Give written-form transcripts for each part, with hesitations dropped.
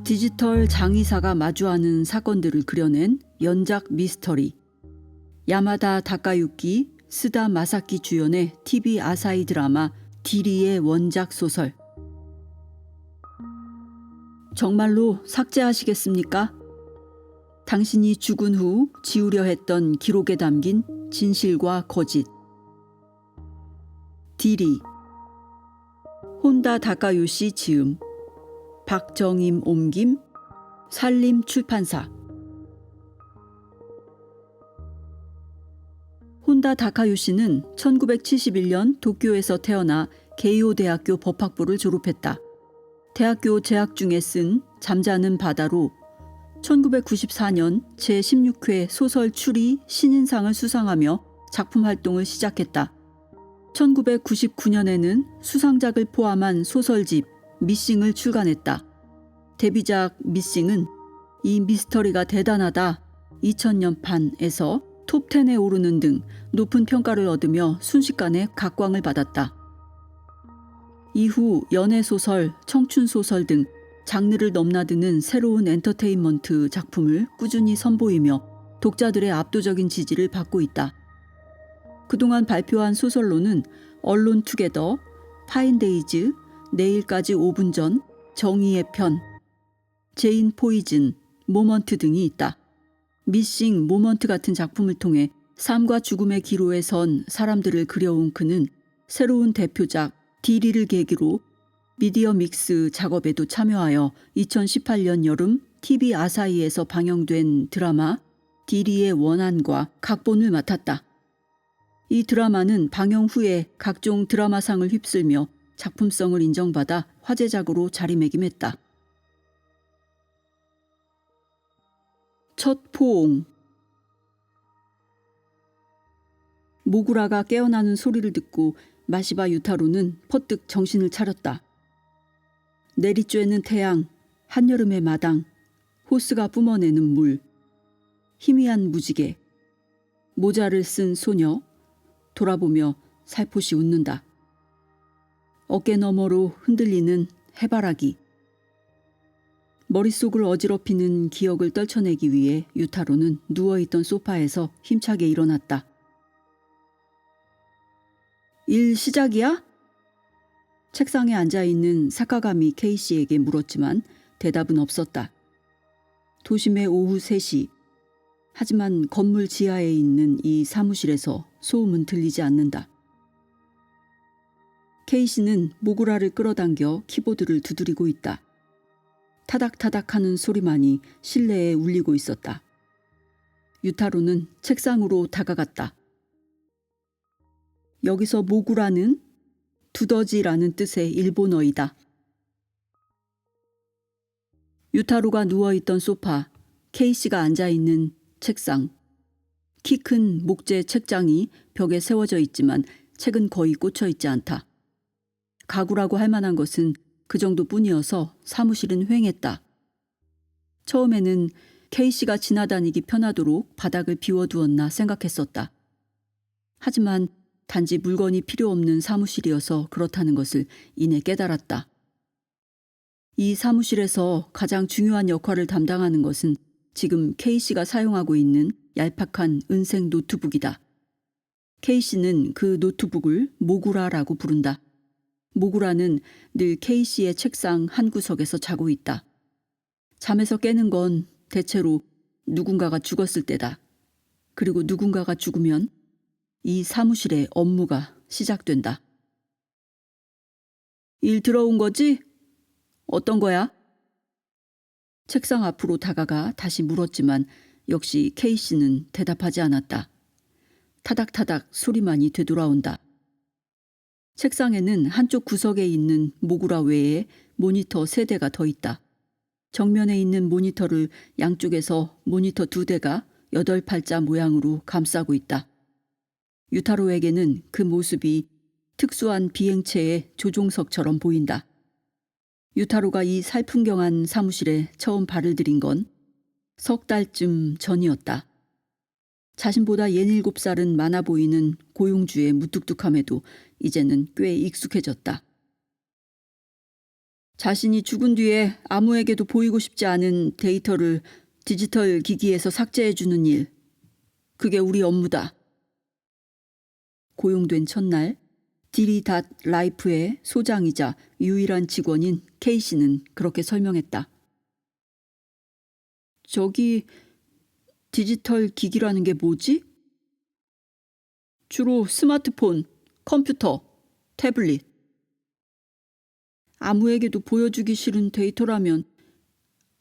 디지털 장의사가 마주하는 사건들을 그려낸 연작 미스터리. 야마다 다카유키, 스다 마사키 주연의 TV 아사히 드라마 디리의 원작 소설. 정말로 삭제하시겠습니까? 당신이 죽은 후 지우려 했던 기록에 담긴 진실과 거짓. 디리. 혼다 다카요시 지음. 박정임 옮김. 산림 출판사. 혼다 다카요시는 1971년 도쿄에서 태어나 게이오 대학교 법학부를 졸업했다. 대학교 재학 중에 쓴 잠자는 바다로 1994년 제16회 소설 추리 신인상을 수상하며 작품 활동을 시작했다. 1999년에는 수상작을 포함한 소설집 미싱을 출간했다. 데뷔작 미싱은 이 미스터리가 대단하다 2000년 판에서 톱10에 오르는 등 높은 평가를 얻으며 순식간에 각광을 받았다. 이후 연애소설, 청춘소설 등 장르를 넘나드는 새로운 엔터테인먼트 작품을 꾸준히 선보이며 독자들의 압도적인 지지를 받고 있다. 그동안 발표한 소설로는 언론 투게더, 파인데이즈, 내일까지 5분 전, 정의의 편, 제인 포이즌, 모먼트 등이 있다. 미싱, 모먼트 같은 작품을 통해 삶과 죽음의 기로에 선 사람들을 그려온 그는 새로운 대표작 디리를 계기로 미디어 믹스 작업에도 참여하여 2018년 여름 TV 아사히에서 방영된 드라마 디리의 원안과 각본을 맡았다. 이 드라마는 방영 후에 각종 드라마상을 휩쓸며 작품성을 인정받아 화제작으로 자리매김했다. 첫 포옹. 모구라가 깨어나는 소리를 듣고 마시바 유타로는 퍼뜩 정신을 차렸다. 내리쬐는 태양, 한여름의 마당, 호스가 뿜어내는 물, 희미한 무지개, 모자를 쓴 소녀, 돌아보며 살포시 웃는다. 어깨 너머로 흔들리는 해바라기. 머릿속을 어지럽히는 기억을 떨쳐내기 위해 유타로는 누워있던 소파에서 힘차게 일어났다. 일 시작이야? 책상에 앉아있는 사카가미 케이씨에게 물었지만 대답은 없었다. 도심의 오후 3시. 하지만 건물 지하에 있는 이 사무실에서 소음은 들리지 않는다. 케이씨는 모구라를 끌어당겨 키보드를 두드리고 있다. 타닥타닥 하는 소리만이 실내에 울리고 있었다. 유타로는 책상으로 다가갔다. 여기서 모구라는 두더지라는 뜻의 일본어이다. 유타로가 누워있던 소파, 케이씨가 앉아있는 책상. 키 큰 목재 책장이 벽에 세워져 있지만 책은 거의 꽂혀 있지 않다. 가구라고 할 만한 것은 그 정도뿐이어서 사무실은 휑했다. 처음에는 케이씨가 지나다니기 편하도록 바닥을 비워두었나 생각했었다. 하지만 단지 물건이 필요 없는 사무실이어서 그렇다는 것을 이내 깨달았다. 이 사무실에서 가장 중요한 역할을 담당하는 것은 지금 케이씨가 사용하고 있는 얄팍한 은색 노트북이다. 케이씨는 그 노트북을 모구라라고 부른다. 모구라는 늘 케이씨의 책상 한 구석에서 자고 있다. 잠에서 깨는 건 대체로 누군가가 죽었을 때다. 그리고 누군가가 죽으면 이 사무실의 업무가 시작된다. 일 들어온 거지? 어떤 거야? 책상 앞으로 다가가 다시 물었지만 역시 케이씨는 대답하지 않았다. 타닥타닥 소리만이 되돌아온다. 책상에는 한쪽 구석에 있는 모구라 외에 모니터 3대가 더 있다. 정면에 있는 모니터를 양쪽에서 모니터 2대가 8팔자 모양으로 감싸고 있다. 유타로에게는 그 모습이 특수한 비행체의 조종석처럼 보인다. 유타로가 이 살풍경한 사무실에 처음 발을 들인 건 석 달쯤 전이었다. 자신보다 67살은 많아 보이는 고용주의 무뚝뚝함에도 이제는 꽤 익숙해졌다. 자신이 죽은 뒤에 아무에게도 보이고 싶지 않은 데이터를 디지털 기기에서 삭제해주는 일. 그게 우리 업무다. 고용된 첫날 디리닷라이프의 소장이자 유일한 직원인 K씨는 그렇게 설명했다. 저기 디지털 기기라는 게 뭐지? 주로 스마트폰, 컴퓨터, 태블릿. 아무에게도 보여주기 싫은 데이터라면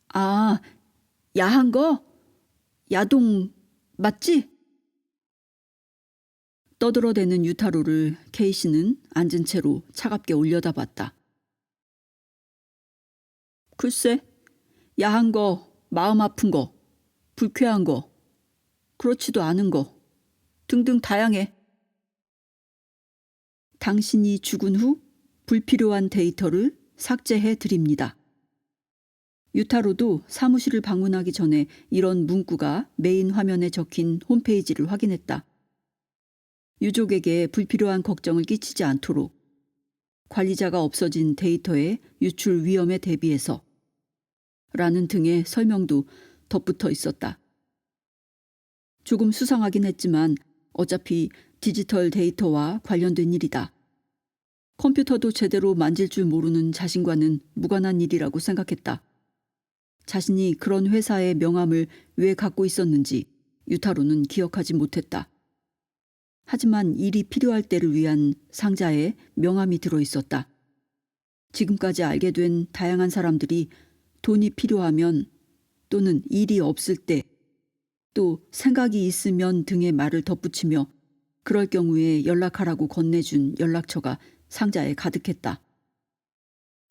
아, 야한 거? 야동 맞지? 떠들어대는 유타로를 K씨는 앉은 채로 차갑게 올려다봤다. 글쎄, 야한 거, 마음 아픈 거, 불쾌한 거, 그렇지도 않은 거 등등 다양해. 당신이 죽은 후 불필요한 데이터를 삭제해 드립니다. 유타로도 사무실을 방문하기 전에 이런 문구가 메인 화면에 적힌 홈페이지를 확인했다. 유족에게 불필요한 걱정을 끼치지 않도록 관리자가 없어진 데이터의 유출 위험에 대비해서 라는 등의 설명도 덧붙어 있었다. 조금 수상하긴 했지만 어차피 디지털 데이터와 관련된 일이다. 컴퓨터도 제대로 만질 줄 모르는 자신과는 무관한 일이라고 생각했다. 자신이 그런 회사의 명함을 왜 갖고 있었는지 유타로는 기억하지 못했다. 하지만 일이 필요할 때를 위한 상자에 명함이 들어있었다. 지금까지 알게 된 다양한 사람들이 돈이 필요하면 또는 일이 없을 때 또 생각이 있으면 등의 말을 덧붙이며 그럴 경우에 연락하라고 건네준 연락처가 상자에 가득했다.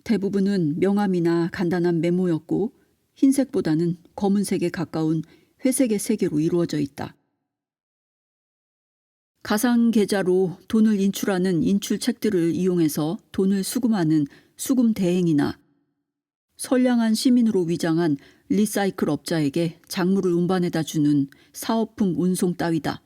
대부분은 명함이나 간단한 메모였고 흰색보다는 검은색에 가까운 회색의 세계로 이루어져 있다. 가상 계좌로 돈을 인출하는 인출책들을 이용해서 돈을 수금하는 수금 대행이나 선량한 시민으로 위장한 리사이클 업자에게 작물을 운반해다 주는 사업품 운송 따위다.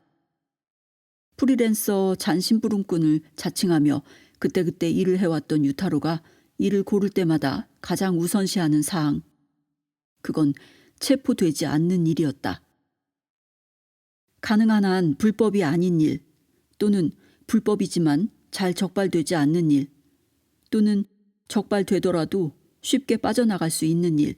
프리랜서 잔심부름꾼을 자칭하며 그때그때 일을 해왔던 유타로가 일을 고를 때마다 가장 우선시하는 사항. 그건 체포되지 않는 일이었다. 가능한 한 불법이 아닌 일, 또는 불법이지만 잘 적발되지 않는 일, 또는 적발되더라도 쉽게 빠져나갈 수 있는 일.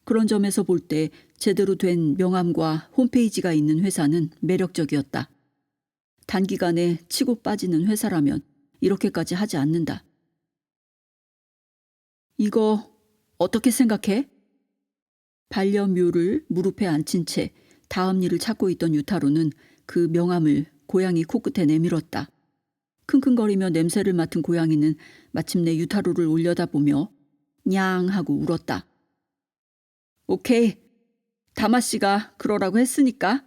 그런 점에서 볼 때 제대로 된 명함과 홈페이지가 있는 회사는 매력적이었다. 단기간에 치고 빠지는 회사라면 이렇게까지 하지 않는다. 이거 어떻게 생각해? 반려묘를 무릎에 앉힌 채 다음 일을 찾고 있던 유타로는 그 명함을 고양이 코끝에 내밀었다. 킁킁거리며 냄새를 맡은 고양이는 마침내 유타로를 올려다보며 냥 하고 울었다. 오케이, 다마씨가 그러라고 했으니까.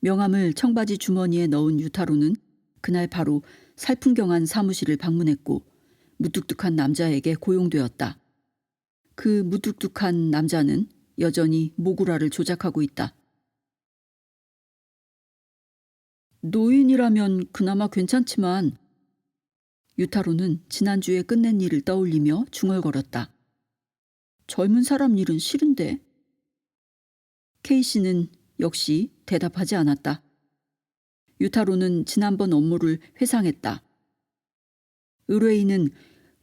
명함을 청바지 주머니에 넣은 유타로는 그날 바로 살풍경한 사무실을 방문했고 무뚝뚝한 남자에게 고용되었다. 그 무뚝뚝한 남자는 여전히 모구라를 조작하고 있다. 노인이라면 그나마 괜찮지만 유타로는 지난주에 끝낸 일을 떠올리며 중얼거렸다. 젊은 사람 일은 싫은데. K씨는 역시 대답하지 않았다. 유타로는 지난번 업무를 회상했다. 의뢰인은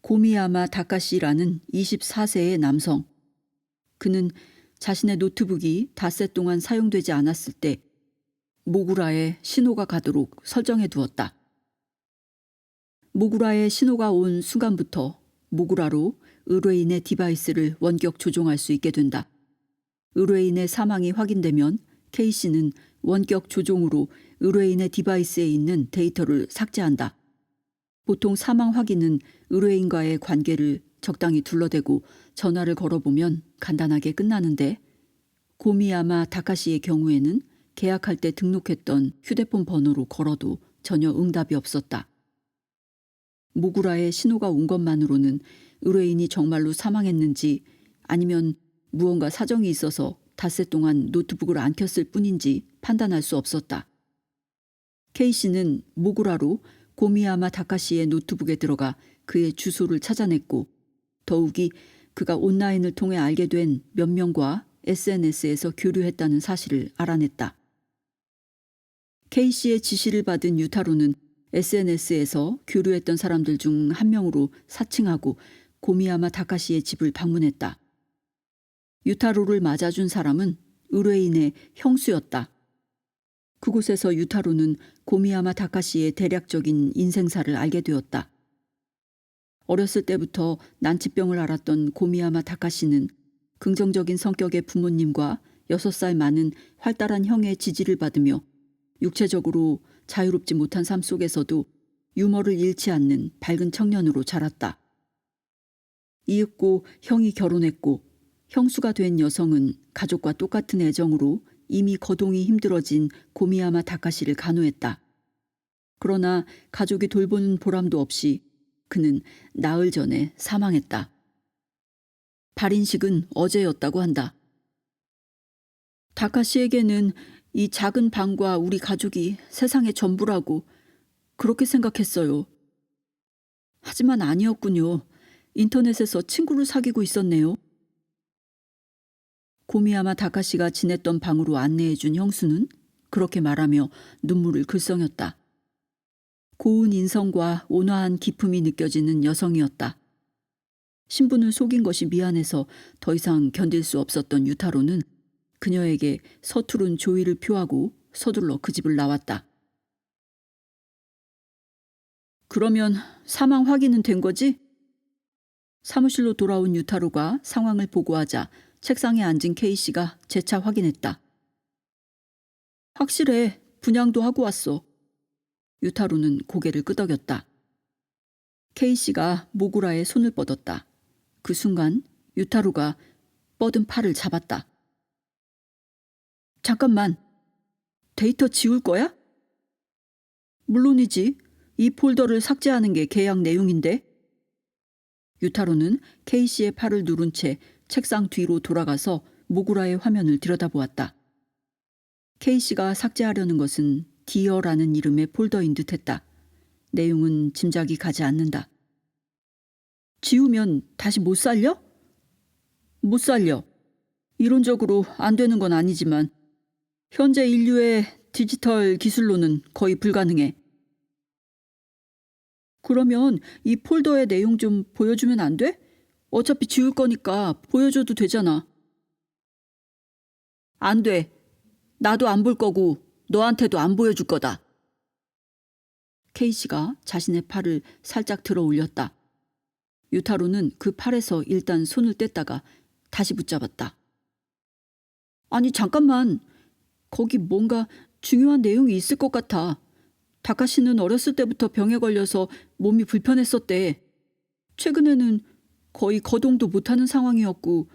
고미야마 다카시라는 24세의 남성. 그는 자신의 노트북이 닷새 동안 사용되지 않았을 때 모구라에 신호가 가도록 설정해 두었다. 모구라에 신호가 온 순간부터 모구라로 의뢰인의 디바이스를 원격 조종할 수 있게 된다. 의뢰인의 사망이 확인되면 K씨는 원격 조종으로 의뢰인의 디바이스에 있는 데이터를 삭제한다. 보통 사망 확인은 의뢰인과의 관계를 적당히 둘러대고 전화를 걸어보면 간단하게 끝나는데 고미야마 다카시의 경우에는 계약할 때 등록했던 휴대폰 번호로 걸어도 전혀 응답이 없었다. 모구라에 신호가 온 것만으로는 의뢰인이 정말로 사망했는지 아니면 무언가 사정이 있어서 닷새 동안 노트북을 안 켰을 뿐인지 판단할 수 없었다. K씨는 모구라로 고미야마 다카시의 노트북에 들어가 그의 주소를 찾아냈고 더욱이 그가 온라인을 통해 알게 된 몇 명과 SNS에서 교류했다는 사실을 알아냈다. K씨의 지시를 받은 유타로는 SNS에서 교류했던 사람들 중 한 명으로 사칭하고 고미야마 다카시의 집을 방문했다. 유타로를 맞아준 사람은 의뢰인의 형수였다. 그곳에서 유타로는 고미야마 다카시의 대략적인 인생사를 알게 되었다. 어렸을 때부터 난치병을 앓았던 고미야마 다카시는 긍정적인 성격의 부모님과 6살 많은 활달한 형의 지지를 받으며 육체적으로 자유롭지 못한 삶 속에서도 유머를 잃지 않는 밝은 청년으로 자랐다. 이윽고 형이 결혼했고 형수가 된 여성은 가족과 똑같은 애정으로 이미 거동이 힘들어진 고미야마 다카시를 간호했다. 그러나 가족이 돌보는 보람도 없이 그는 나흘 전에 사망했다. 발인식은 어제였다고 한다. 다카시에게는 이 작은 방과 우리 가족이 세상의 전부라고 그렇게 생각했어요. 하지만 아니었군요. 인터넷에서 친구를 사귀고 있었네요. 고미야마 다카시가 지냈던 방으로 안내해준 형수는 그렇게 말하며 눈물을 글썽였다. 고운 인성과 온화한 기품이 느껴지는 여성이었다. 신분을 속인 것이 미안해서 더 이상 견딜 수 없었던 유타로는 그녀에게 서투른 조의를 표하고 서둘러 그 집을 나왔다. 그러면 사망 확인은 된 거지? 사무실로 돌아온 유타로가 상황을 보고하자 책상에 앉은 K씨가 재차 확인했다. 확실해. 분양도 하고 왔어. 유타로는 고개를 끄덕였다. K씨가 모구라에 손을 뻗었다. 그 순간 유타로가 뻗은 팔을 잡았다. 잠깐만. 데이터 지울 거야? 물론이지. 이 폴더를 삭제하는 게 계약 내용인데. 유타로는 K씨의 팔을 누른 채 책상 뒤로 돌아가서 모구라의 화면을 들여다보았다. K씨가 삭제하려는 것은 디어라는 이름의 폴더인 듯했다. 내용은 짐작이 가지 않는다. 지우면 다시 못 살려? 못 살려. 이론적으로 안 되는 건 아니지만 현재 인류의 디지털 기술로는 거의 불가능해. 그러면 이 폴더의 내용 좀 보여주면 안 돼? 어차피 지울 거니까 보여줘도 되잖아. 안 돼. 나도 안 볼 거고 너한테도 안 보여줄 거다. K씨가 자신의 팔을 살짝 들어 올렸다. 유타로는 그 팔에서 일단 손을 뗐다가 다시 붙잡았다. 아니 잠깐만. 거기 뭔가 중요한 내용이 있을 것 같아. 다카시는 어렸을 때부터 병에 걸려서 몸이 불편했었대. 최근에는 거의 거동도 못하는 상황이었고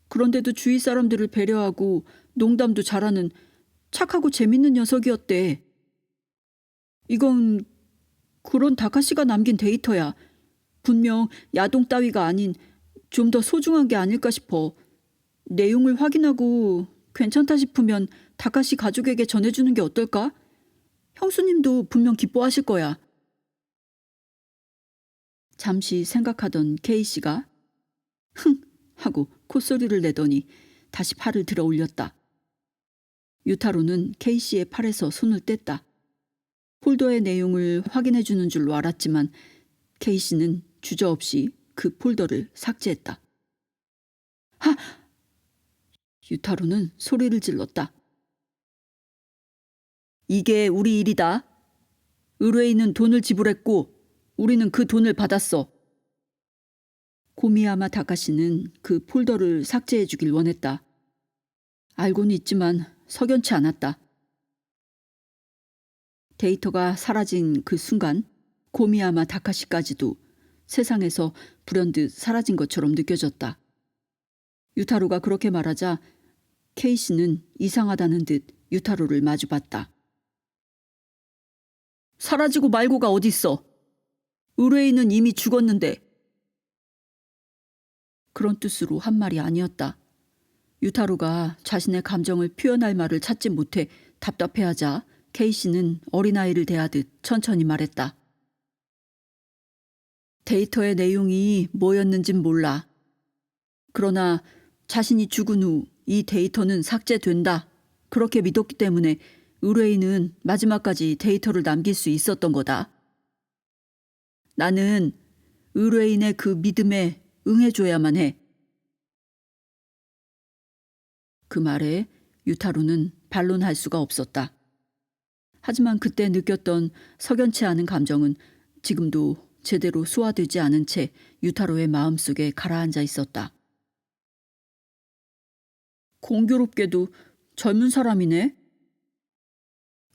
그런데도 주위 사람들을 배려하고 농담도 잘하는 착하고 재밌는 녀석이었대. 이건 그런 다카시가 남긴 데이터야. 분명 야동 따위가 아닌 좀 더 소중한 게 아닐까 싶어. 내용을 확인하고 괜찮다 싶으면 다카시 가족에게 전해주는 게 어떨까? 형수님도 분명 기뻐하실 거야. 잠시 생각하던 K씨가 흥 하고 콧소리를 내더니 다시 팔을 들어 올렸다. 유타로는 K씨의 팔에서 손을 뗐다. 폴더의 내용을 확인해 주는 줄로 알았지만 K씨는 주저없이 그 폴더를 삭제했다. 하! 유타로는 소리를 질렀다. 이게 우리 일이다. 의뢰인은 돈을 지불했고 우리는 그 돈을 받았어. 고미야마 다카시는 그 폴더를 삭제해 주길 원했다. 알고는 있지만 석연치 않았다. 데이터가 사라진 그 순간 고미야마 다카시까지도 세상에서 불현듯 사라진 것처럼 느껴졌다. 유타로가 그렇게 말하자 K씨는 이상하다는 듯 유타로를 마주봤다. 사라지고 말고가 어딨어. 의뢰인은 이미 죽었는데. 그런 뜻으로 한 말이 아니었다. 유타로가 자신의 감정을 표현할 말을 찾지 못해 답답해하자 K씨는 어린아이를 대하듯 천천히 말했다. 데이터의 내용이 뭐였는진 몰라. 그러나 자신이 죽은 후 이 데이터는 삭제된다. 그렇게 믿었기 때문에 의뢰인은 마지막까지 데이터를 남길 수 있었던 거다. 나는 의뢰인의 그 믿음에 응해줘야만 해. 그 말에 유타로는 반론할 수가 없었다. 하지만 그때 느꼈던 석연치 않은 감정은 지금도 제대로 소화되지 않은 채 유타로의 마음속에 가라앉아 있었다. 공교롭게도 젊은 사람이네.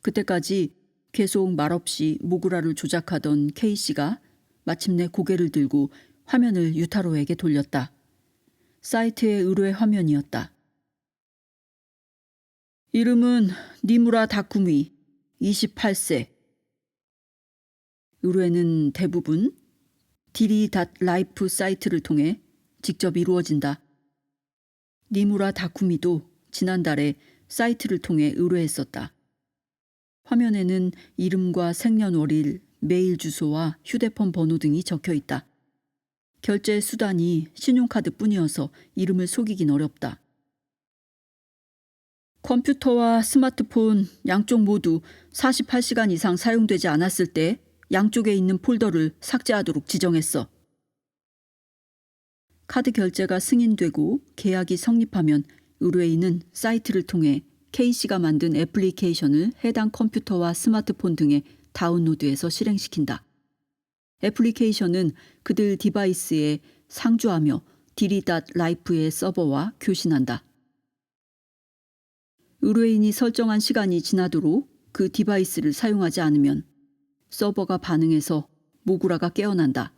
그때까지 계속 말없이 모구라를 조작하던 K씨가 마침내 고개를 들고 화면을 유타로에게 돌렸다. 사이트의 의뢰 화면이었다. 이름은 니무라 다쿠미, 28세. 의뢰는 대부분 디리.라이프 사이트를 통해 직접 이루어진다. 니무라 다쿠미도 지난달에 사이트를 통해 의뢰했었다. 화면에는 이름과 생년월일, 메일 주소와 휴대폰 번호 등이 적혀 있다. 결제 수단이 신용카드뿐이어서 이름을 속이긴 어렵다. 컴퓨터와 스마트폰 양쪽 모두 48시간 이상 사용되지 않았을 때 양쪽에 있는 폴더를 삭제하도록 지정했어. 카드 결제가 승인되고 계약이 성립하면 의뢰인은 사이트를 통해 K씨가 만든 애플리케이션을 해당 컴퓨터와 스마트폰 등에 다운로드해서 실행시킨다. 애플리케이션은 그들 디바이스에 상주하며 디리.라이프의 서버와 교신한다. 의뢰인이 설정한 시간이 지나도록 그 디바이스를 사용하지 않으면 서버가 반응해서 모구라가 깨어난다.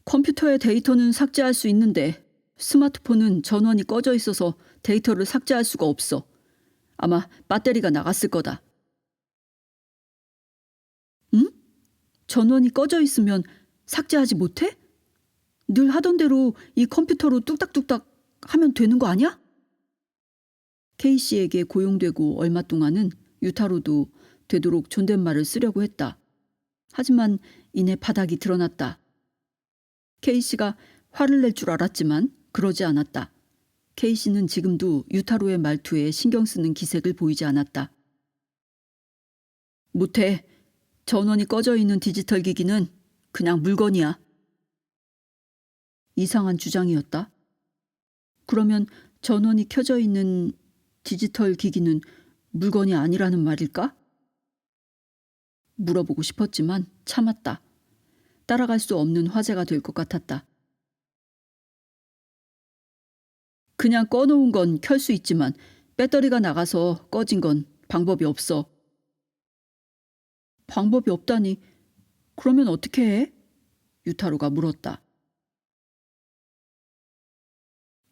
컴퓨터의 데이터는 삭제할 수 있는데 스마트폰은 전원이 꺼져 있어서 데이터를 삭제할 수가 없어. 아마 배터리가 나갔을 거다. 응? 전원이 꺼져 있으면 삭제하지 못해? 늘 하던 대로 이 컴퓨터로 뚝딱뚝딱 하면 되는 거 아니야? K씨에게 고용되고 얼마 동안은 유타로도 되도록 존댓말을 쓰려고 했다. 하지만 이내 바닥이 드러났다. K씨가 화를 낼 줄 알았지만 그러지 않았다. K씨는 지금도 유타로의 말투에 신경 쓰는 기색을 보이지 않았다. 못해. 전원이 꺼져 있는 디지털 기기는 그냥 물건이야. 이상한 주장이었다. 그러면 전원이 켜져 있는 디지털 기기는 물건이 아니라는 말일까? 물어보고 싶었지만 참았다. 따라갈 수 없는 화제가 될 것 같았다. 그냥 꺼놓은 건 켤 수 있지만 배터리가 나가서 꺼진 건 방법이 없어. 방법이 없다니 그러면 어떻게 해? 유타로가 물었다.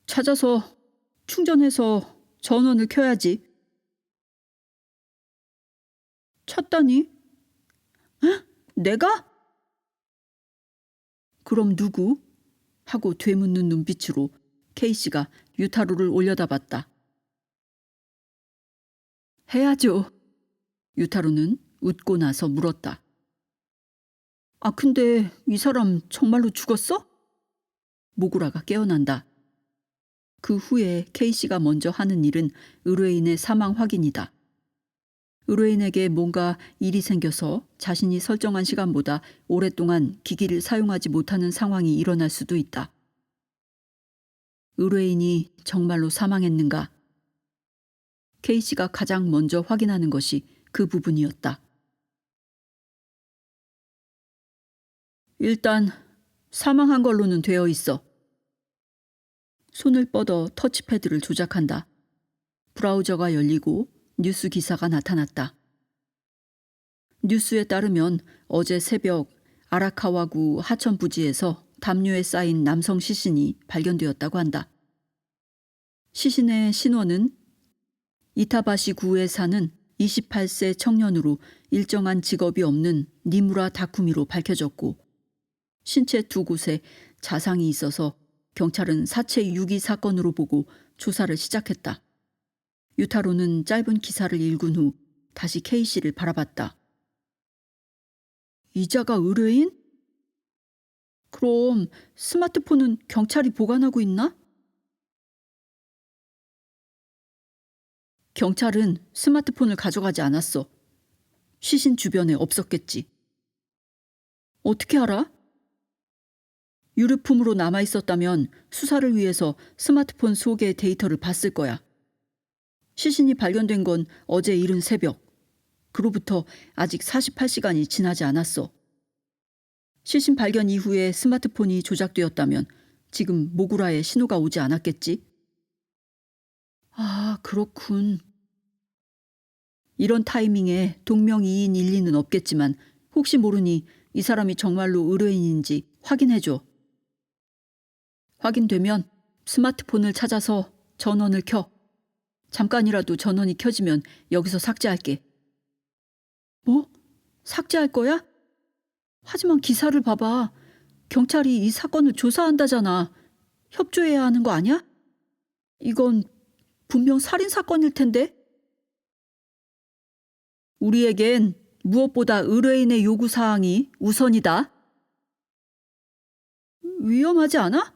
찾아서 충전해서 전원을 켜야지. 찾다니? 헉? 내가? 그럼 누구? 하고 되묻는 눈빛으로 K씨가 유타로를 올려다봤다. 해야죠. 유타로는 웃고 나서 물었다. 아, 근데 이 사람 정말로 죽었어? 모구라가 깨어난다. 그 후에 K씨가 먼저 하는 일은 의뢰인의 사망 확인이다. 의뢰인에게 뭔가 일이 생겨서 자신이 설정한 시간보다 오랫동안 기기를 사용하지 못하는 상황이 일어날 수도 있다. 의뢰인이 정말로 사망했는가? K씨가 가장 먼저 확인하는 것이 그 부분이었다. 일단 사망한 걸로는 되어 있어. 손을 뻗어 터치패드를 조작한다. 브라우저가 열리고 뉴스 기사가 나타났다. 뉴스에 따르면 어제 새벽 아라카와구 하천 부지에서 담요에 쌓인 남성 시신이 발견되었다고 한다. 시신의 신원은 이타바시 구에 사는 28세 청년으로 일정한 직업이 없는 니무라 다쿠미로 밝혀졌고 신체 두 곳에 자상이 있어서 경찰은 사체 유기 사건으로 보고 조사를 시작했다. 유타로는 짧은 기사를 읽은 후 다시 K씨를 바라봤다. 이자가 의뢰인? 그럼 스마트폰은 경찰이 보관하고 있나? 경찰은 스마트폰을 가져가지 않았어. 시신 주변에 없었겠지. 어떻게 알아? 유류품으로 남아있었다면 수사를 위해서 스마트폰 속의 데이터를 봤을 거야. 시신이 발견된 건 어제 이른 새벽. 그로부터 아직 48시간이 지나지 않았어. 시신 발견 이후에 스마트폰이 조작되었다면 지금 모구라에 신호가 오지 않았겠지? 아, 그렇군. 이런 타이밍에 동명이인 일리는 없겠지만 혹시 모르니 이 사람이 정말로 의뢰인인지 확인해줘. 확인되면 스마트폰을 찾아서 전원을 켜. 잠깐이라도 전원이 켜지면 여기서 삭제할게. 뭐? 삭제할 거야? 하지만 기사를 봐봐. 경찰이 이 사건을 조사한다잖아. 협조해야 하는 거 아니야? 이건 분명 살인사건일 텐데? 우리에겐 무엇보다 의뢰인의 요구사항이 우선이다. 위험하지 않아?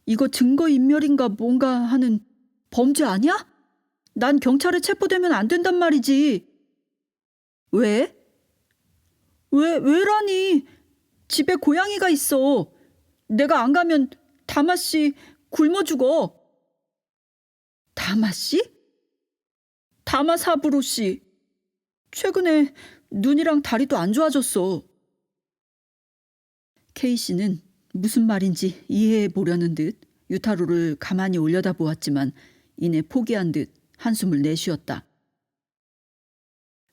이거 증거인멸인가 뭔가 하는 범죄 아니야? 난 경찰에 체포되면 안 된단 말이지. 왜? 왜라니? 집에 고양이가 있어. 내가 안 가면 다마씨 굶어 죽어. 다마씨? 다마사부로 씨. 최근에 눈이랑 다리도 안 좋아졌어. K씨는 무슨 말인지 이해해 보려는 듯 유타로를 가만히 올려다보았지만 이내 포기한 듯 한숨을 내쉬었다.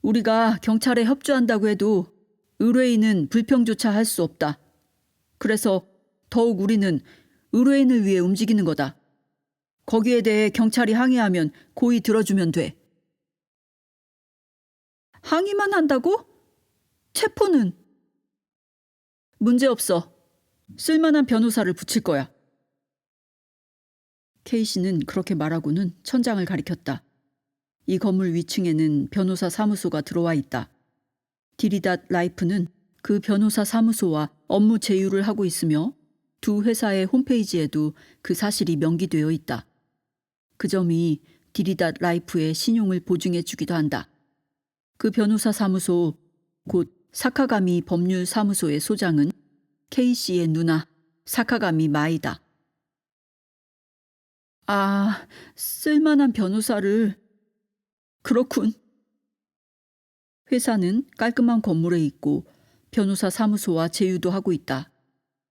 우리가 경찰에 협조한다고 해도 의뢰인은 불평조차 할 수 없다. 그래서 더욱 우리는 의뢰인을 위해 움직이는 거다. 거기에 대해 경찰이 항의하면 고의 들어주면 돼. 항의만 한다고? 체포는? 문제없어. 쓸만한 변호사를 붙일 거야. K씨는 그렇게 말하고는 천장을 가리켰다. 이 건물 위층에는 변호사 사무소가 들어와 있다. 디리닷 라이프는 그 변호사 사무소와 업무 제휴를 하고 있으며 두 회사의 홈페이지에도 그 사실이 명기되어 있다. 그 점이 디리닷 라이프의 신용을 보증해 주기도 한다. 그 변호사 사무소, 곧 사카가미 법률사무소의 소장은 K씨의 누나 사카가미 마이다. 아, 쓸만한 변호사를. 그렇군. 회사는 깔끔한 건물에 있고 변호사 사무소와 제휴도 하고 있다.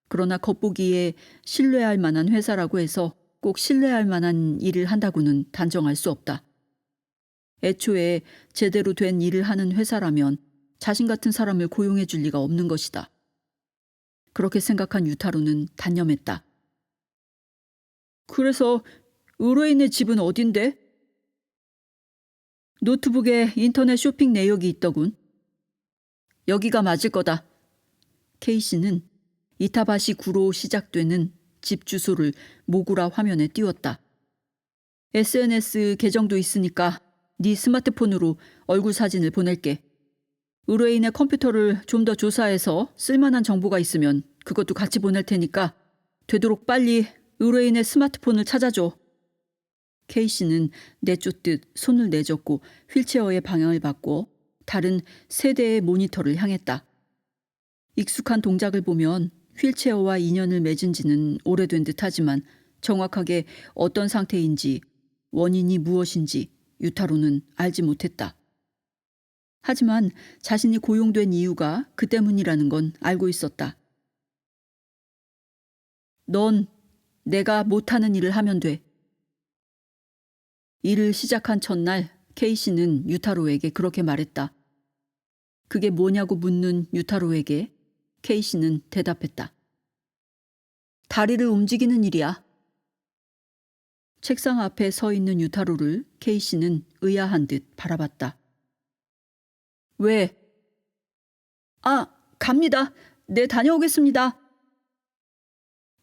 그러나 겉보기에 신뢰할 만한 회사라고 해서 꼭 신뢰할 만한 일을 한다고는 단정할 수 없다. 애초에 제대로 된 일을 하는 회사라면 자신 같은 사람을 고용해 줄 리가 없는 것이다. 그렇게 생각한 유타로는 단념했다. 그래서 의뢰인의 집은 어딘데? 노트북에 인터넷 쇼핑 내역이 있더군. 여기가 맞을 거다. K씨는 이타바시 구로 시작되는 집 주소를 모구라 화면에 띄웠다. SNS 계정도 있으니까 네 스마트폰으로 얼굴 사진을 보낼게. 의뢰인의 컴퓨터를 좀 더 조사해서 쓸만한 정보가 있으면 그것도 같이 보낼 테니까 되도록 빨리 의뢰인의 스마트폰을 찾아줘. K씨는 내쫓듯 손을 내젓고 휠체어의 방향을 바꿔 다른 세 대의 모니터를 향했다. 익숙한 동작을 보면 휠체어와 인연을 맺은 지는 오래된 듯하지만 정확하게 어떤 상태인지 원인이 무엇인지 유타로는 알지 못했다. 하지만 자신이 고용된 이유가 그 때문이라는 건 알고 있었다. 넌 내가 못하는 일을 하면 돼. 일을 시작한 첫날 K씨는 유타로에게 그렇게 말했다. 그게 뭐냐고 묻는 유타로에게 K씨는 대답했다. 다리를 움직이는 일이야. 책상 앞에 서 있는 유타로를 K씨는 의아한 듯 바라봤다. 왜? 아, 갑니다. 네, 다녀오겠습니다.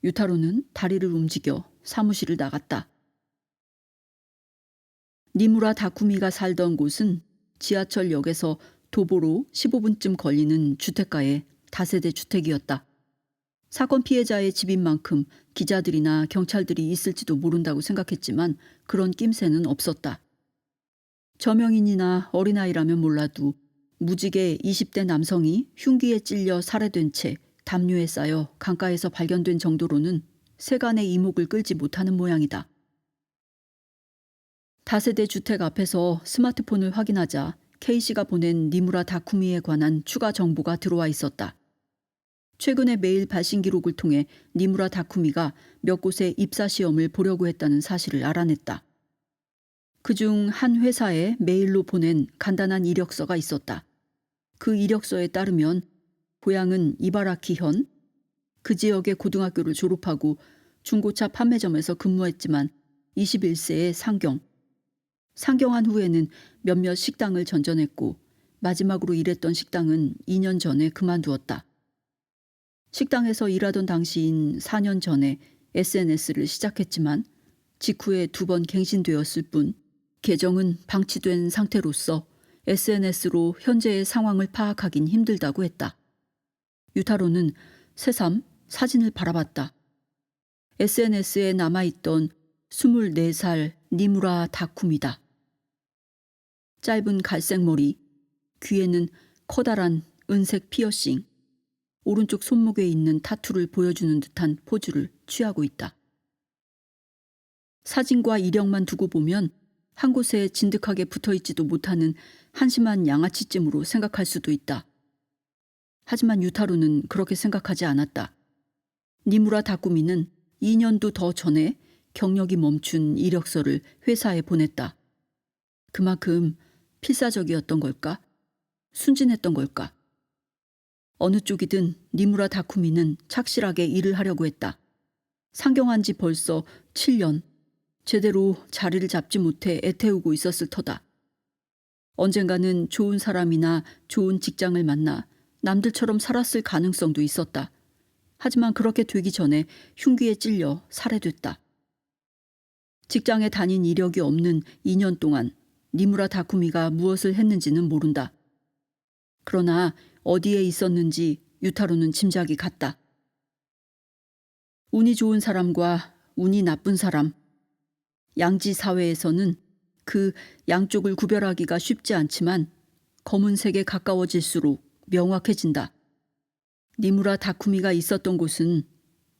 유타로는 다리를 움직여 사무실을 나갔다. 니무라 다쿠미가 살던 곳은 지하철역에서 도보로 15분쯤 걸리는 주택가의 다세대 주택이었다. 사건 피해자의 집인 만큼 기자들이나 경찰들이 있을지도 모른다고 생각했지만 그런 낌새는 없었다. 저명인이나 어린아이라면 몰라도 무직의 20대 남성이 흉기에 찔려 살해된 채 담요에 쌓여 강가에서 발견된 정도로는 세간의 이목을 끌지 못하는 모양이다. 다세대 주택 앞에서 스마트폰을 확인하자 K씨가 보낸 니무라 다쿠미에 관한 추가 정보가 들어와 있었다. 최근에 메일 발신 기록을 통해 니무라 다쿠미가 몇 곳의 입사 시험을 보려고 했다는 사실을 알아냈다. 그중 한 회사에 메일로 보낸 간단한 이력서가 있었다. 그 이력서에 따르면 고향은 이바라키현, 그 지역의 고등학교를 졸업하고 중고차 판매점에서 근무했지만 21세에 상경한 후에는 몇몇 식당을 전전했고 마지막으로 일했던 식당은 2년 전에 그만두었다. 식당에서 일하던 당시인 4년 전에 SNS를 시작했지만 직후에 2번 갱신되었을 뿐 계정은 방치된 상태로서 SNS로 현재의 상황을 파악하긴 힘들다고 했다. 유타로는 새삼 사진을 바라봤다. SNS에 남아있던 24살 니무라 다쿠미다. 짧은 갈색 머리, 귀에는 커다란 은색 피어싱, 오른쪽 손목에 있는 타투를 보여주는 듯한 포즈를 취하고 있다. 사진과 이력만 두고 보면 한 곳에 진득하게 붙어있지도 못하는 한심한 양아치쯤으로 생각할 수도 있다. 하지만 유타로는 그렇게 생각하지 않았다. 니무라 다쿠미는 2년도 더 전에 경력이 멈춘 이력서를 회사에 보냈다. 그만큼 필사적이었던 걸까? 순진했던 걸까? 어느 쪽이든 니무라 다쿠미는 착실하게 일을 하려고 했다. 상경한 지 벌써 7년, 제대로 자리를 잡지 못해 애태우고 있었을 터다. 언젠가는 좋은 사람이나 좋은 직장을 만나 남들처럼 살았을 가능성도 있었다. 하지만 그렇게 되기 전에 흉기에 찔려 살해됐다. 직장에 다닌 이력이 없는 2년 동안 니무라 다쿠미가 무엇을 했는지는 모른다. 그러나 어디에 있었는지 유타로는 짐작이 갔다. 운이 좋은 사람과 운이 나쁜 사람. 양지 사회에서는 그 양쪽을 구별하기가 쉽지 않지만 검은색에 가까워질수록 명확해진다. 니무라 다쿠미가 있었던 곳은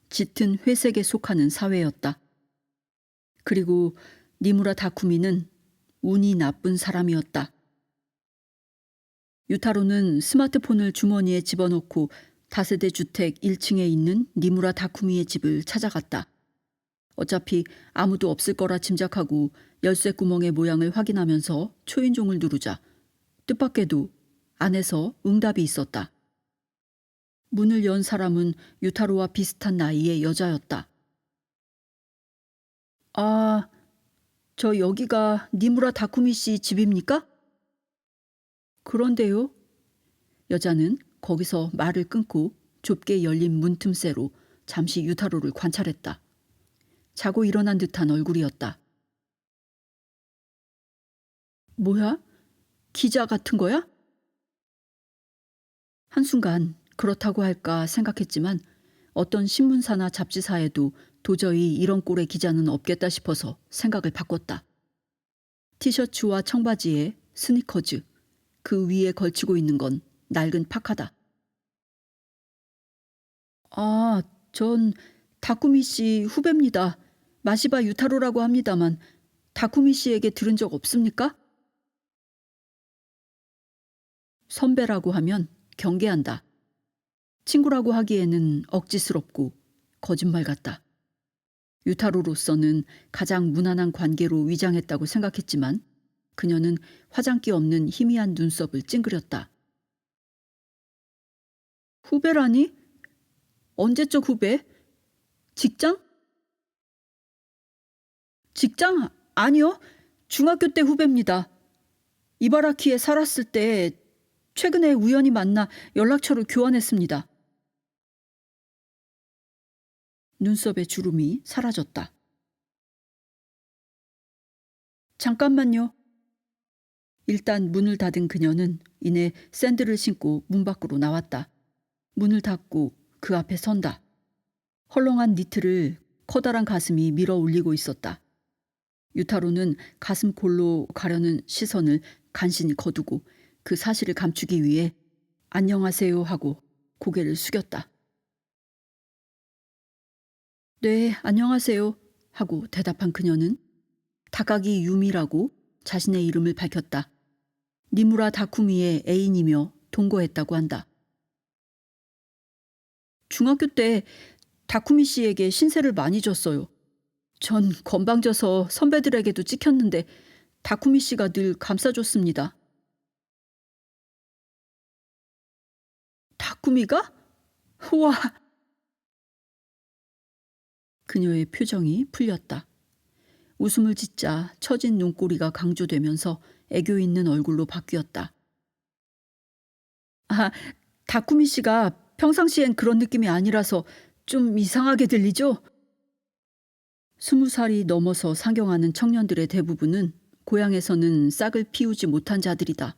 짙은 회색에 속하는 사회였다. 그리고 니무라 다쿠미는 운이 나쁜 사람이었다. 유타로는 스마트폰을 주머니에 집어넣고 다세대 주택 1층에 있는 니무라 다쿠미의 집을 찾아갔다. 어차피 아무도 없을 거라 짐작하고 열쇠 구멍의 모양을 확인하면서 초인종을 누르자 뜻밖에도 안에서 응답이 있었다. 문을 연 사람은 유타로와 비슷한 나이의 여자였다. 아, 저 여기가 니무라 다쿠미 씨 집입니까? 그런데요. 여자는 거기서 말을 끊고 좁게 열린 문틈새로 잠시 유타로를 관찰했다. 자고 일어난 듯한 얼굴이었다. 뭐야? 기자 같은 거야? 한순간 그렇다고 할까 생각했지만 어떤 신문사나 잡지사에도 도저히 이런 꼴의 기자는 없겠다 싶어서 생각을 바꿨다. 티셔츠와 청바지에 스니커즈, 그 위에 걸치고 있는 건 낡은 파카다. 아, 전 다쿠미 씨 후배입니다. 마시바 유타로라고 합니다만 다쿠미 씨에게 들은 적 없습니까? 선배라고 하면 경계한다. 친구라고 하기에는 억지스럽고 거짓말 같다. 유타로로서는 가장 무난한 관계로 위장했다고 생각했지만 그녀는 화장기 없는 희미한 눈썹을 찡그렸다. 후배라니? 언제적 후배? 직장? 직장? 아니요. 중학교 때 후배입니다. 이바라키에 살았을 때 최근에 우연히 만나 연락처를 교환했습니다. 눈썹의 주름이 사라졌다. 잠깐만요. 일단 문을 닫은 그녀는 이내 샌들을 신고 문 밖으로 나왔다. 문을 닫고 그 앞에 선다. 헐렁한 니트를 커다란 가슴이 밀어 올리고 있었다. 유타로는 가슴 골로 가려는 시선을 간신히 거두고 그 사실을 감추기 위해 안녕하세요 하고 고개를 숙였다. 네, 안녕하세요 하고 대답한 그녀는 다카기 유미라고 자신의 이름을 밝혔다. 니무라 다쿠미의 애인이며 동거했다고 한다. 중학교 때 다쿠미 씨에게 신세를 많이 졌어요. 전 건방져서 선배들에게도 찍혔는데 다쿠미 씨가 늘 감싸줬습니다. 다쿠미가? 우와! 그녀의 표정이 풀렸다. 웃음을 짓자 처진 눈꼬리가 강조되면서 애교 있는 얼굴로 바뀌었다. 아, 다쿠미 씨가 평상시엔 그런 느낌이 아니라서 좀 이상하게 들리죠? 20살이 넘어서 상경하는 청년들의 대부분은 고향에서는 싹을 피우지 못한 자들이다.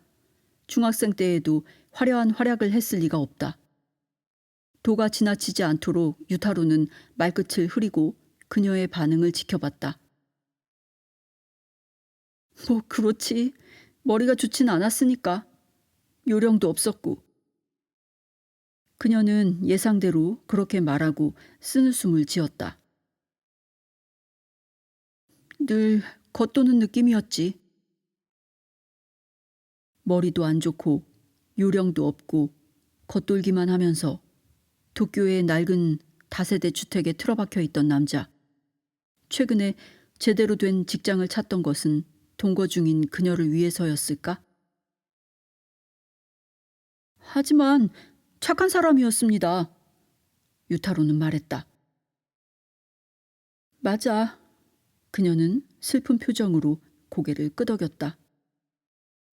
중학생 때에도 화려한 활약을 했을 리가 없다. 도가 지나치지 않도록 유타로는 말끝을 흐리고 그녀의 반응을 지켜봤다. 뭐 그렇지. 머리가 좋진 않았으니까. 요령도 없었고. 그녀는 예상대로 그렇게 말하고 쓴웃음을 지었다. 늘 겉도는 느낌이었지. 머리도 안 좋고 요령도 없고 겉돌기만 하면서 도쿄의 낡은 다세대 주택에 틀어박혀 있던 남자. 최근에 제대로 된 직장을 찾던 것은 동거 중인 그녀를 위해서였을까? 하지만 착한 사람이었습니다. 유타로는 말했다. 맞아. 그녀는 슬픈 표정으로 고개를 끄덕였다.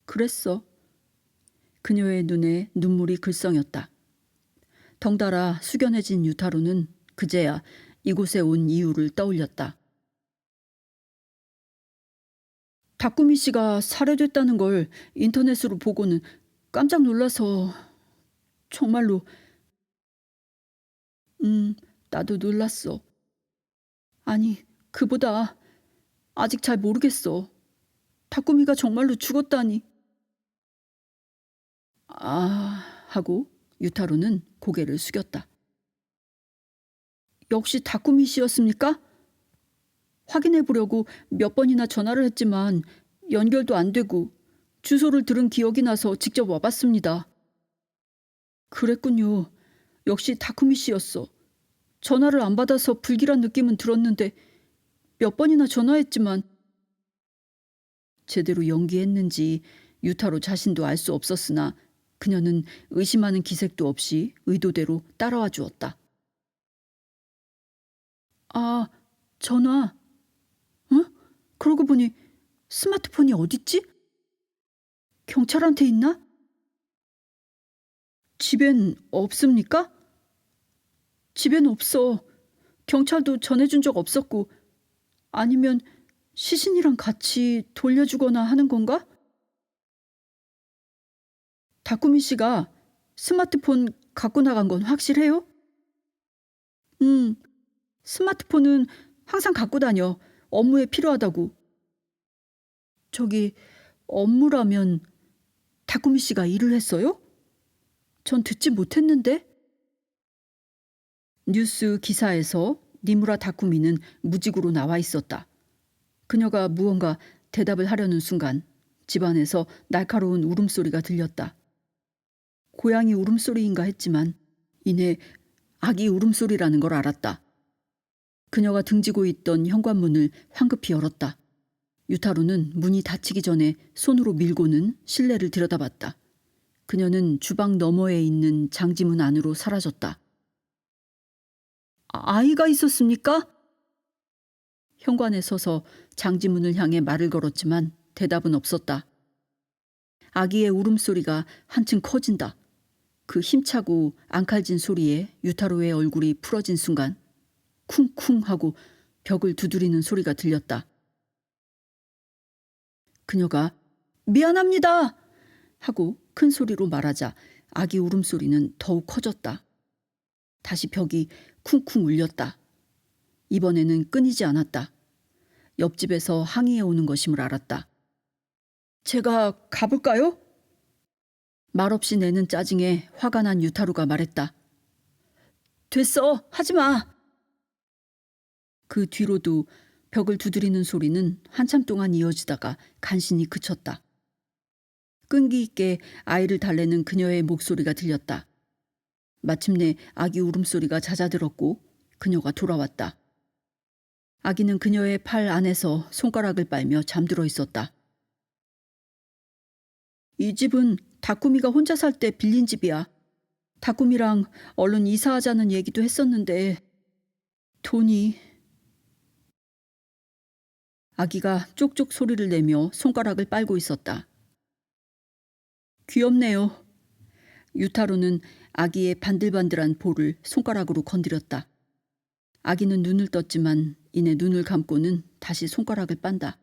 그랬어. 그녀의 눈에 눈물이 글썽였다. 덩달아 숙연해진 유타로는 그제야 이곳에 온 이유를 떠올렸다. 다쿠미 씨가 살해됐다는 걸 인터넷으로 보고는 깜짝 놀라서 정말로 나도 놀랐어. 아니, 그보다 아직 잘 모르겠어. 다쿠미가 정말로 죽었다니. 아, 하고 유타로는 고개를 숙였다. 역시 다쿠미 씨였습니까? 확인해 보려고 몇 번이나 전화를 했지만 연결도 안 되고 주소를 들은 기억이 나서 직접 와봤습니다. 그랬군요. 역시 다쿠미 씨였어. 전화를 안 받아서 불길한 느낌은 들었는데 몇 번이나 전화했지만 제대로 연기했는지 유타로 자신도 알 수 없었으나 그녀는 의심하는 기색도 없이 의도대로 따라와 주었다. 아, 전화. 응? 그러고 보니 스마트폰이 어딨지? 경찰한테 있나? 집엔 없습니까? 집엔 없어. 경찰도 전해준 적 없었고 아니면 시신이랑 같이 돌려주거나 하는 건가? 다쿠미 씨가 스마트폰 갖고 나간 건 확실해요? 스마트폰은 항상 갖고 다녀. 업무에 필요하다고. 저기 업무라면 다쿠미 씨가 일을 했어요? 전 듣지 못했는데. 뉴스 기사에서 니무라 다쿠미는 무직으로 나와 있었다. 그녀가 무언가 대답을 하려는 순간 집안에서 날카로운 울음소리가 들렸다. 고양이 울음소리인가 했지만 이내 아기 울음소리라는 걸 알았다. 그녀가 등지고 있던 현관문을 황급히 열었다. 유타로는 문이 닫히기 전에 손으로 밀고는 실내를 들여다봤다. 그녀는 주방 너머에 있는 장지문 안으로 사라졌다. 아이가 있었습니까? 현관에 서서 장지문을 향해 말을 걸었지만 대답은 없었다. 아기의 울음소리가 한층 커진다. 그 힘차고 앙칼진 소리에 유타로의 얼굴이 풀어진 순간 쿵쿵 하고 벽을 두드리는 소리가 들렸다. 그녀가 미안합니다 하고 큰 소리로 말하자 아기 울음소리는 더욱 커졌다. 다시 벽이 쿵쿵 울렸다. 이번에는 끊이지 않았다. 옆집에서 항의해 오는 것임을 알았다. 제가 가볼까요? 말없이 내는 짜증에 화가 난 유타루가 말했다. 됐어, 하지마. 그 뒤로도 벽을 두드리는 소리는 한참 동안 이어지다가 간신히 그쳤다. 끈기 있게 아이를 달래는 그녀의 목소리가 들렸다. 마침내 아기 울음소리가 잦아들었고 그녀가 돌아왔다. 아기는 그녀의 팔 안에서 손가락을 빨며 잠들어 있었다. 이 집은 다꾸미가 혼자 살 때 빌린 집이야. 다꾸미랑 얼른 이사하자는 얘기도 했었는데 돈이... 아기가 쪽쪽 소리를 내며 손가락을 빨고 있었다. 귀엽네요. 유타루는 아기의 반들반들한 볼을 손가락으로 건드렸다. 아기는 눈을 떴지만 이내 눈을 감고는 다시 손가락을 빤다.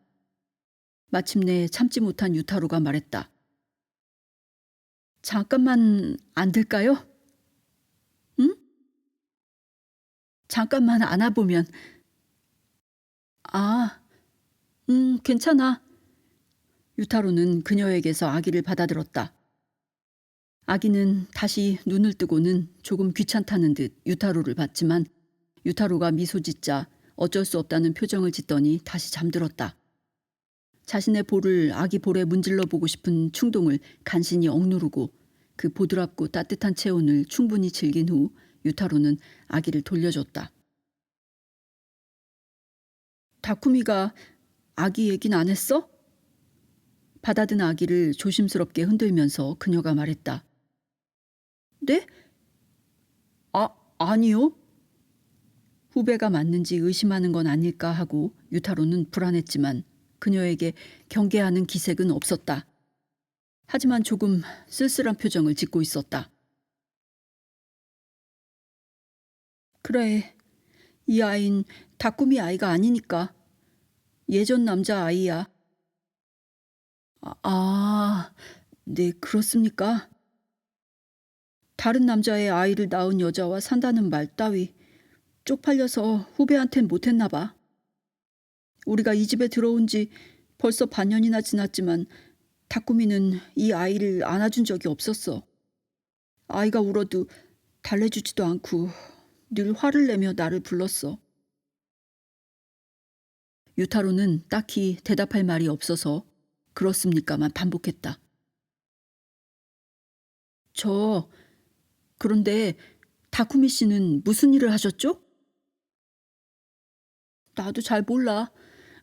마침내 참지 못한 유타루가 말했다. 잠깐만 안 될까요? 응? 잠깐만 안아보면... 아... 괜찮아. 유타루는 그녀에게서 아기를 받아들었다. 아기는 다시 눈을 뜨고는 조금 귀찮다는 듯 유타루를 봤지만 유타루가 미소 짓자 어쩔 수 없다는 표정을 짓더니 다시 잠들었다. 자신의 볼을 아기 볼에 문질러 보고 싶은 충동을 간신히 억누르고 그 보드랍고 따뜻한 체온을 충분히 즐긴 후 유타루는 아기를 돌려줬다. 다쿠미가 아기 얘긴 안 했어? 받아든 아기를 조심스럽게 흔들면서 그녀가 말했다. 네? 아니요. 후배가 맞는지 의심하는 건 아닐까 하고 유타로는 불안했지만 그녀에게 경계하는 기색은 없었다. 하지만 조금 쓸쓸한 표정을 짓고 있었다. 그래, 이 아이는 다꾸미 아이가 아니니까. 예전 남자 아이야. 네, 그렇습니까? 다른 남자의 아이를 낳은 여자와 산다는 말 따위 쪽팔려서 후배한텐 못했나 봐. 우리가 이 집에 들어온 지 벌써 반년이나 지났지만 다꾸미는 이 아이를 안아준 적이 없었어. 아이가 울어도 달래주지도 않고 늘 화를 내며 나를 불렀어. 유타로는 딱히 대답할 말이 없어서 그렇습니까만 반복했다. 그런데 다쿠미 씨는 무슨 일을 하셨죠? 나도 잘 몰라.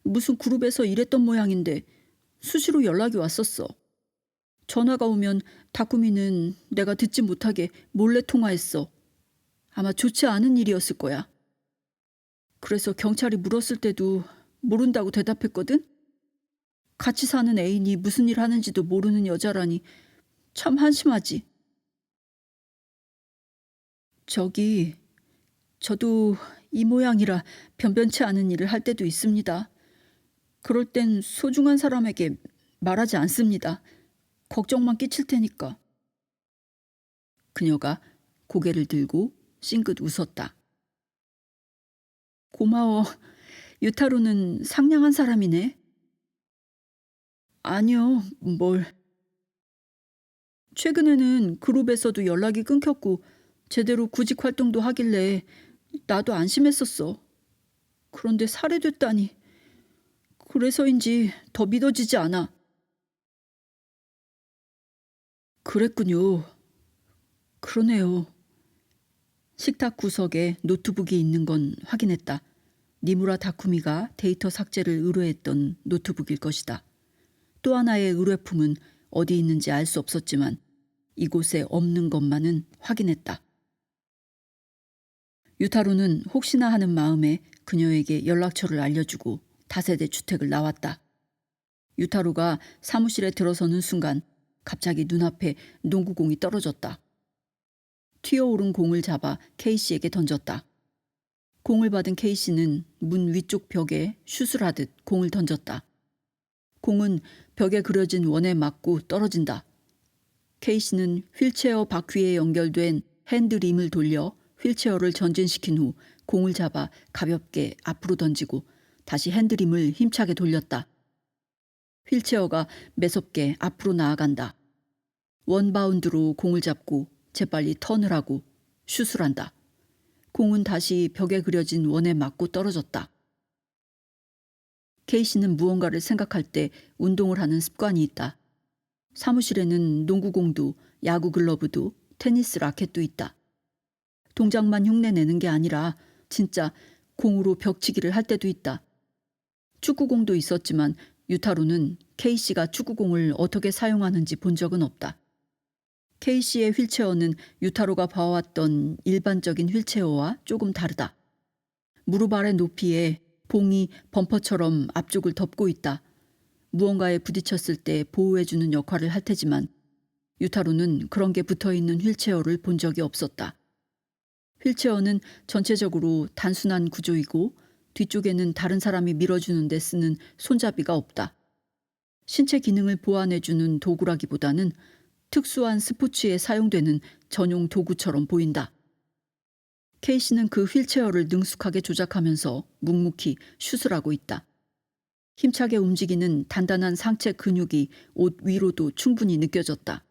무슨 그룹에서 일했던 모양인데 수시로 연락이 왔었어. 전화가 오면 다쿠미는 내가 듣지 못하게 몰래 통화했어. 아마 좋지 않은 일이었을 거야. 그래서 경찰이 물었을 때도 모른다고 대답했거든? 같이 사는 애인이 무슨 일 하는지도 모르는 여자라니 참 한심하지. 저도 이 모양이라 변변치 않은 일을 할 때도 있습니다. 그럴 땐 소중한 사람에게 말하지 않습니다. 걱정만 끼칠 테니까. 그녀가 고개를 들고 싱긋 웃었다. 고마워. 유타로는 상냥한 사람이네. 아니요, 뭘. 최근에는 그룹에서도 연락이 끊겼고 제대로 구직 활동도 하길래 나도 안심했었어. 그런데 살해됐다니. 그래서인지 더 믿어지지 않아. 그랬군요. 그러네요. 식탁 구석에 노트북이 있는 건 확인했다. 니무라 다쿠미가 데이터 삭제를 의뢰했던 노트북일 것이다. 또 하나의 의뢰품은 어디 있는지 알 수 없었지만 이곳에 없는 것만은 확인했다. 유타루는 혹시나 하는 마음에 그녀에게 연락처를 알려주고 다세대 주택을 나왔다. 유타루가 사무실에 들어서는 순간 갑자기 눈앞에 농구공이 떨어졌다. 튀어오른 공을 잡아 K씨에게 던졌다. 공을 받은 K씨는 문 위쪽 벽에 슛을 하듯 공을 던졌다. 공은 벽에 그려진 원에 맞고 떨어진다. K씨는 휠체어 바퀴에 연결된 핸드림을 돌려 휠체어를 전진시킨 후 공을 잡아 가볍게 앞으로 던지고 다시 핸들힘을 힘차게 돌렸다. 휠체어가 매섭게 앞으로 나아간다. 원바운드로 공을 잡고 재빨리 턴을 하고 슛을 한다. 공은 다시 벽에 그려진 원에 맞고 떨어졌다. 케이시는 무언가를 생각할 때 운동을 하는 습관이 있다. 사무실에는 농구공도 야구 글러브도 테니스 라켓도 있다. 동작만 흉내내는 게 아니라 진짜 공으로 벽치기를 할 때도 있다. 축구공도 있었지만 유타로는 케이시가 축구공을 어떻게 사용하는지 본 적은 없다. 케이시의 휠체어는 유타로가 봐왔던 일반적인 휠체어와 조금 다르다. 무릎 아래 높이에 봉이 범퍼처럼 앞쪽을 덮고 있다. 무언가에 부딪혔을 때 보호해주는 역할을 할 테지만 유타로는 그런 게 붙어있는 휠체어를 본 적이 없었다. 휠체어는 전체적으로 단순한 구조이고 뒤쪽에는 다른 사람이 밀어주는 데 쓰는 손잡이가 없다. 신체 기능을 보완해주는 도구라기보다는 특수한 스포츠에 사용되는 전용 도구처럼 보인다. 케이시는 그 휠체어를 능숙하게 조작하면서 묵묵히 슛을 하고 있다. 힘차게 움직이는 단단한 상체 근육이 옷 위로도 충분히 느껴졌다.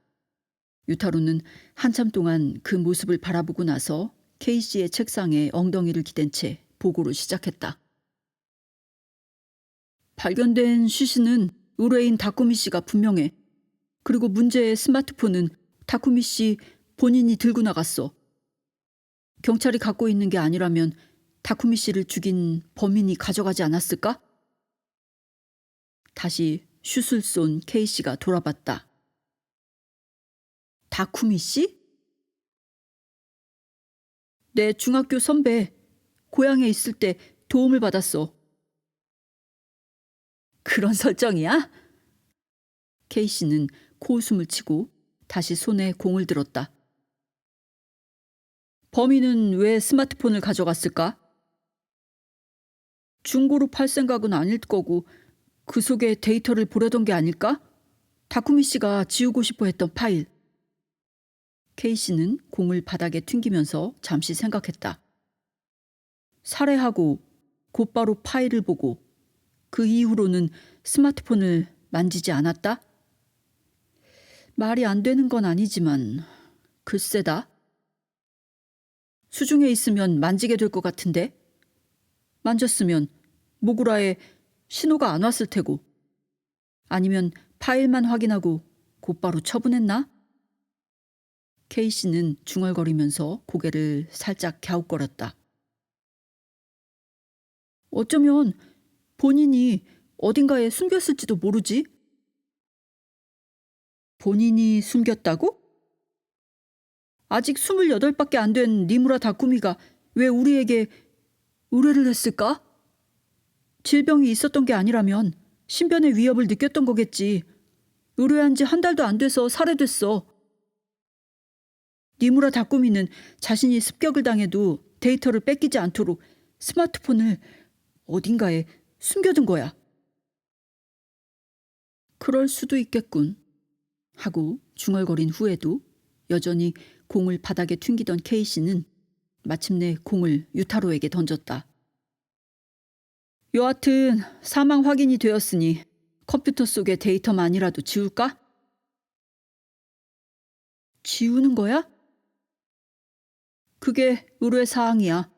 유타로는 한참 동안 그 모습을 바라보고 나서 케이시의 책상에 엉덩이를 기댄 채 보고를 시작했다. 발견된 슛은 의뢰인 다쿠미 씨가 분명해. 그리고 문제의 스마트폰은 다쿠미 씨 본인이 들고 나갔어. 경찰이 갖고 있는 게 아니라면 다쿠미 씨를 죽인 범인이 가져가지 않았을까? 다시 슛을 쏜 케이시가 돌아봤다. 다쿠미 씨? 내 중학교 선배, 고향에 있을 때 도움을 받았어. 그런 설정이야? 케이시는 코웃음을 치고 다시 손에 공을 들었다. 범인은 왜 스마트폰을 가져갔을까? 중고로 팔 생각은 아닐 거고 그 속에 데이터를 보려던 게 아닐까? 다쿠미 씨가 지우고 싶어 했던 파일. 케이시는 공을 바닥에 튕기면서 잠시 생각했다. 살해하고 곧바로 파일을 보고 그 이후로는 스마트폰을 만지지 않았다? 말이 안 되는 건 아니지만 글쎄다. 수중에 있으면 만지게 될 것 같은데? 만졌으면 모구라에 신호가 안 왔을 테고. 아니면 파일만 확인하고 곧바로 처분했나? 케이시는 중얼거리면서 고개를 살짝 갸웃거렸다. 어쩌면 본인이 어딘가에 숨겼을지도 모르지? 본인이 숨겼다고? 아직 28밖에 안 된 니무라 다쿠미가 왜 우리에게 의뢰를 했을까? 질병이 있었던 게 아니라면 신변의 위협을 느꼈던 거겠지. 의뢰한 지 한 달도 안 돼서 살해됐어. 니무라 다쿠미는 자신이 습격을 당해도 데이터를 뺏기지 않도록 스마트폰을 어딘가에 숨겨둔 거야. 그럴 수도 있겠군. 하고 중얼거린 후에도 여전히 공을 바닥에 튕기던 케이시는 마침내 공을 유타로에게 던졌다. 여하튼 사망 확인이 되었으니 컴퓨터 속의 데이터만이라도 지울까? 지우는 거야? 그게 의뢰사항이야.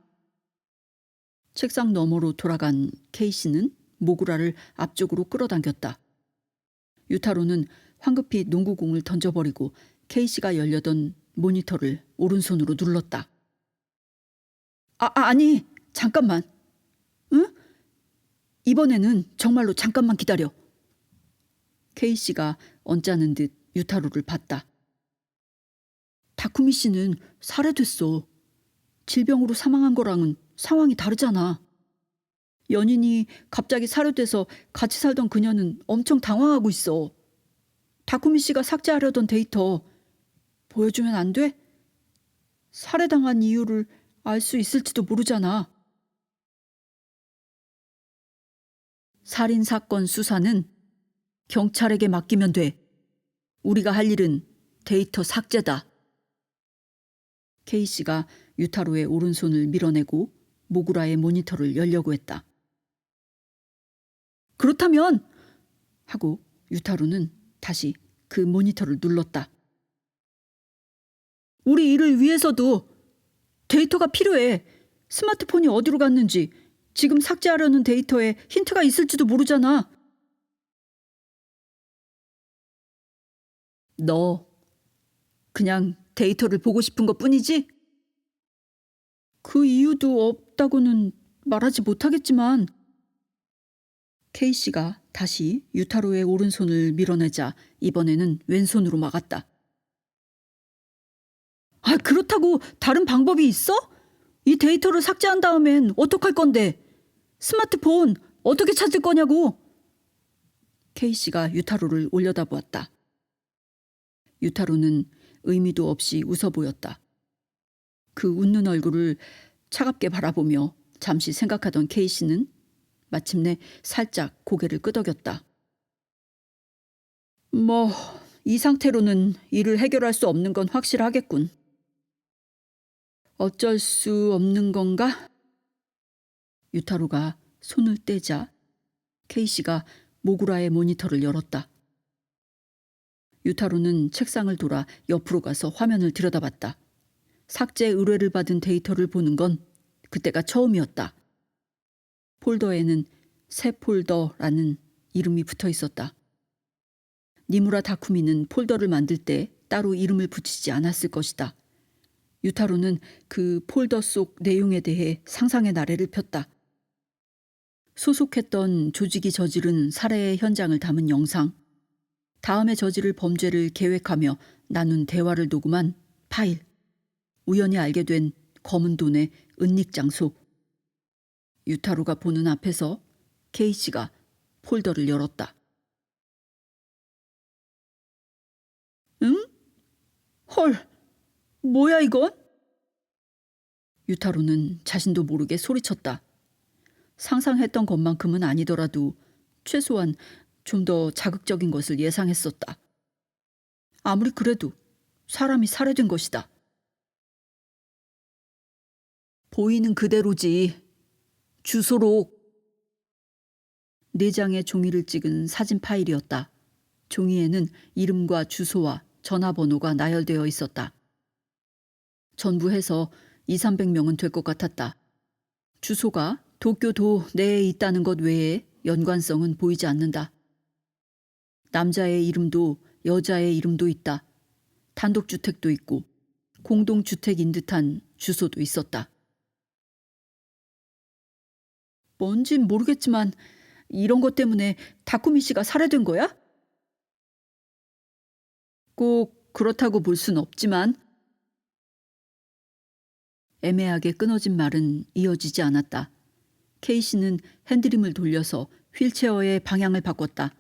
책상 너머로 돌아간 케이시는 모구라를 앞쪽으로 끌어당겼다. 유타로는 황급히 농구공을 던져버리고 케이시가 열려던 모니터를 오른손으로 눌렀다. 아니, 잠깐만. 응? 이번에는 정말로 잠깐만 기다려. 케이시가 언짢은 듯 유타로를 봤다. 다쿠미 씨는 살해됐어. 질병으로 사망한 거랑은 상황이 다르잖아. 연인이 갑자기 살해돼서 같이 살던 그녀는 엄청 당황하고 있어. 다쿠미 씨가 삭제하려던 데이터 보여주면 안 돼? 살해당한 이유를 알 수 있을지도 모르잖아. 살인사건 수사는 경찰에게 맡기면 돼. 우리가 할 일은 데이터 삭제다. 케이시가 유타로의 오른손을 밀어내고 모구라의 모니터를 열려고 했다. 그렇다면 하고 유타로는 다시 그 모니터를 눌렀다. 우리 일을 위해서도 데이터가 필요해. 스마트폰이 어디로 갔는지, 지금 삭제하려는 데이터에 힌트가 있을지도 모르잖아. 너 그냥 데이터를 보고 싶은 것뿐이지? 그 이유도 없다고는 말하지 못하겠지만. K씨가 다시 유타로의 오른손을 밀어내자 이번에는 왼손으로 막았다. 아, 그렇다고 다른 방법이 있어? 이 데이터를 삭제한 다음엔 어떡할 건데? 스마트폰 어떻게 찾을 거냐고? K씨가 유타로를 올려다보았다. 유타로는 의미도 없이 웃어 보였다. 그 웃는 얼굴을 차갑게 바라보며 잠시 생각하던 K씨는 마침내 살짝 고개를 끄덕였다. 뭐, 이 상태로는 일을 해결할 수 없는 건 확실하겠군. 어쩔 수 없는 건가? 유타로가 손을 떼자 K씨가 모구라의 모니터를 열었다. 유타로는 책상을 돌아 옆으로 가서 화면을 들여다봤다. 삭제 의뢰를 받은 데이터를 보는 건 그때가 처음이었다. 폴더에는 새 폴더라는 이름이 붙어 있었다. 니무라 다쿠미는 폴더를 만들 때 따로 이름을 붙이지 않았을 것이다. 유타로는 그 폴더 속 내용에 대해 상상의 나래를 폈다. 소속했던 조직이 저지른 살해의 현장을 담은 영상, 다음에 저지를 범죄를 계획하며 나눈 대화를 녹음한 파일, 우연히 알게 된 검은 돈의 은닉 장소. 유타로가 보는 앞에서 K씨가 폴더를 열었다. 응? 헐, 뭐야 이건? 유타로는 자신도 모르게 소리쳤다. 상상했던 것만큼은 아니더라도 최소한 좀 더 자극적인 것을 예상했었다. 아무리 그래도 사람이 살해된 것이다. 보이는 그대로지. 주소록. 4장의 종이를 찍은 사진 파일이었다. 종이에는 이름과 주소와 전화번호가 나열되어 있었다. 전부 해서 200~300명은 될 것 같았다. 주소가 도쿄도 내에 있다는 것 외에 연관성은 보이지 않는다. 남자의 이름도 여자의 이름도 있다. 단독주택도 있고 공동주택인 듯한 주소도 있었다. 뭔진 모르겠지만 이런 것 때문에 다쿠미 씨가 살해된 거야? 꼭 그렇다고 볼 순 없지만. 애매하게 끊어진 말은 이어지지 않았다. K씨는 핸드림을 돌려서 휠체어의 방향을 바꿨다.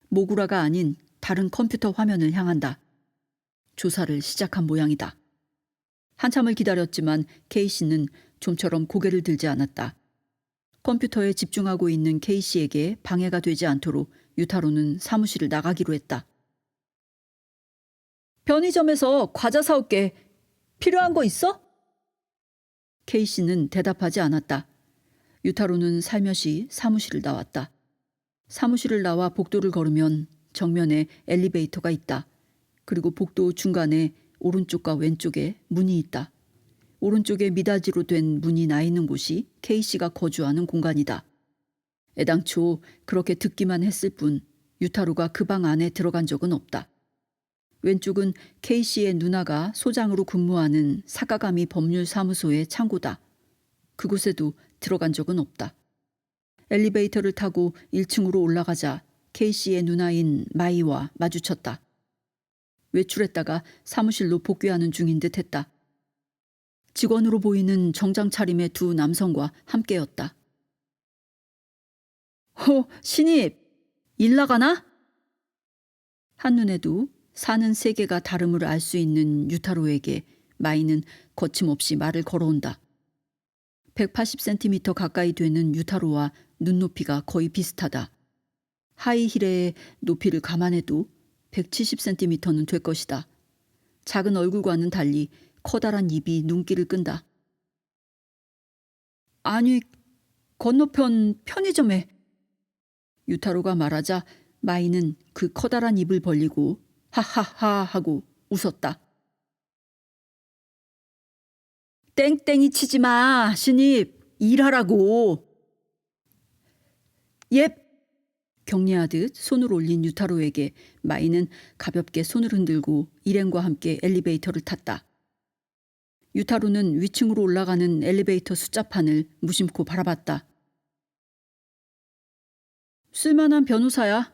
모구라가 아닌 다른 컴퓨터 화면을 향한다. 조사를 시작한 모양이다. 한참을 기다렸지만 K씨는 좀처럼 고개를 들지 않았다. 컴퓨터에 집중하고 있는 K씨에게 방해가 되지 않도록 유타로는 사무실을 나가기로 했다. 편의점에서 과자 사올게. 필요한 거 있어? K씨는 대답하지 않았다. 유타로는 살며시 사무실을 나왔다. 사무실을 나와 복도를 걸으면 정면에 엘리베이터가 있다. 그리고 복도 중간에 오른쪽과 왼쪽에 문이 있다. 오른쪽에 미닫이로 된 문이 나 있는 곳이 K씨가 거주하는 공간이다. 애당초 그렇게 듣기만 했을 뿐 유타로가 그 방 안에 들어간 적은 없다. 왼쪽은 K씨의 누나가 소장으로 근무하는 사카가미 법률사무소의 창고다. 그곳에도 들어간 적은 없다. 엘리베이터를 타고 1층으로 올라가자 K씨의 누나인 마이와 마주쳤다. 외출했다가 사무실로 복귀하는 중인 듯 했다. 직원으로 보이는 정장 차림의 2 남성과 함께였다. 신입, 일 나가나? 한눈에도 사는 세계가 다름을 알 수 있는 유타로에게 마이는 거침없이 말을 걸어온다. 180cm 가까이 되는 유타로와 눈높이가 거의 비슷하다. 하이힐의 높이를 감안해도 170cm는 될 것이다. 작은 얼굴과는 달리 커다란 입이 눈길을 끈다. 아니, 건너편 편의점에. 유타로가 말하자 마이는 그 커다란 입을 벌리고 하하하 하고 웃었다. 땡땡이 치지 마, 신입. 일하라고. 옙. 격려하듯 손을 올린 유타로에게 마이는 가볍게 손을 흔들고 일행과 함께 엘리베이터를 탔다. 유타로는 위층으로 올라가는 엘리베이터 숫자판을 무심코 바라봤다. 쓸만한 변호사야.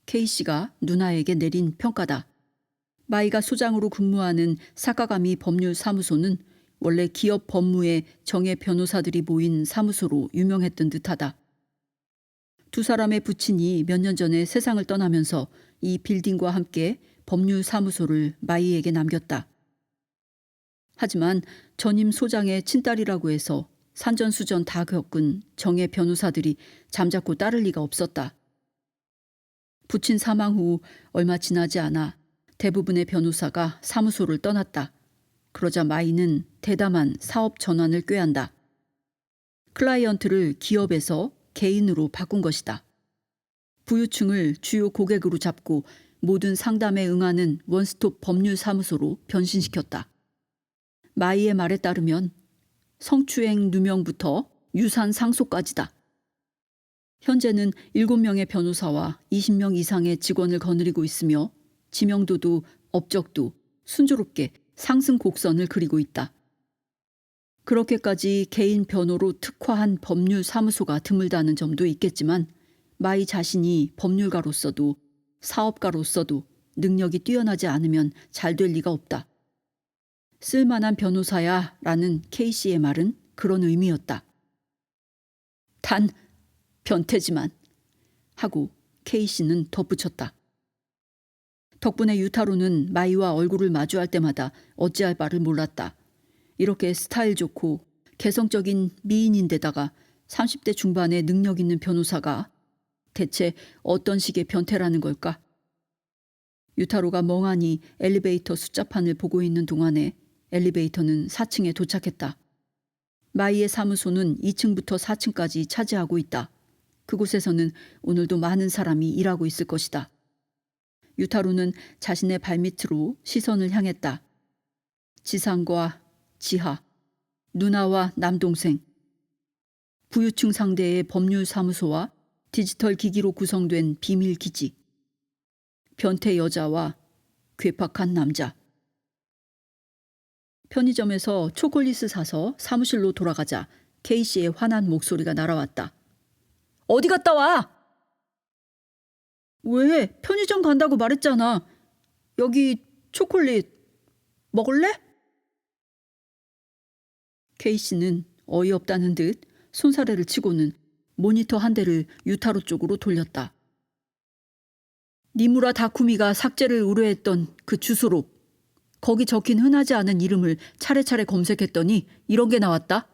K씨가 누나에게 내린 평가다. 마이가 소장으로 근무하는 사카가미 법률사무소는 원래 기업 법무의 정예 변호사들이 모인 사무소로 유명했던 듯하다. 두 사람의 부친이 몇 년 전에 세상을 떠나면서 이 빌딩과 함께 법률사무소를 마이에게 남겼다. 하지만 전임 소장의 친딸이라고 해서 산전수전 다 겪은 정예 변호사들이 잠자코 따를 리가 없었다. 부친 사망 후 얼마 지나지 않아 대부분의 변호사가 사무소를 떠났다. 그러자 마이는 대담한 사업 전환을 꾀한다. 클라이언트를 기업에서 개인으로 바꾼 것이다. 부유층을 주요 고객으로 잡고 모든 상담에 응하는 원스톱 법률사무소로 변신시켰다. 마이의 말에 따르면 성추행 누명부터 유산 상속까지다. 현재는 7명의 변호사와 20명 이상의 직원을 거느리고 있으며 지명도도 업적도 순조롭게 상승 곡선을 그리고 있다. 그렇게까지 개인 변호로 특화한 법률사무소가 드물다는 점도 있겠지만 마이 자신이 법률가로서도 사업가로서도 능력이 뛰어나지 않으면 잘 될 리가 없다. 쓸만한 변호사야 라는 K씨의 말은 그런 의미였다. 단 변태지만 하고 K씨는 덧붙였다. 덕분에 유타로는 마이와 얼굴을 마주할 때마다 어찌할 바를 몰랐다. 이렇게 스타일 좋고 개성적인 미인인데다가 30대 중반의 능력 있는 변호사가 대체 어떤 식의 변태라는 걸까? 유타로가 멍하니 엘리베이터 숫자판을 보고 있는 동안에 엘리베이터는 4층에 도착했다. 마이의 사무소는 2층부터 4층까지 차지하고 있다. 그곳에서는 오늘도 많은 사람이 일하고 있을 것이다. 유타로는 자신의 발밑으로 시선을 향했다. 지상과 지하, 누나와 남동생, 부유층 상대의 법률사무소와 디지털 기기로 구성된 비밀기지, 변태 여자와 괴팍한 남자. 편의점에서 초콜릿을 사서 사무실로 돌아가자 K씨의 화난 목소리가 날아왔다. 어디 갔다 와? 왜? 편의점 간다고 말했잖아. 여기 초콜릿 먹을래? K씨는 어이없다는 듯 손사래를 치고는 모니터 한 대를 유타로 쪽으로 돌렸다. 니무라 다쿠미가 삭제를 의뢰했던 그 주소록, 거기 적힌 흔하지 않은 이름을 차례차례 검색했더니 이런 게 나왔다.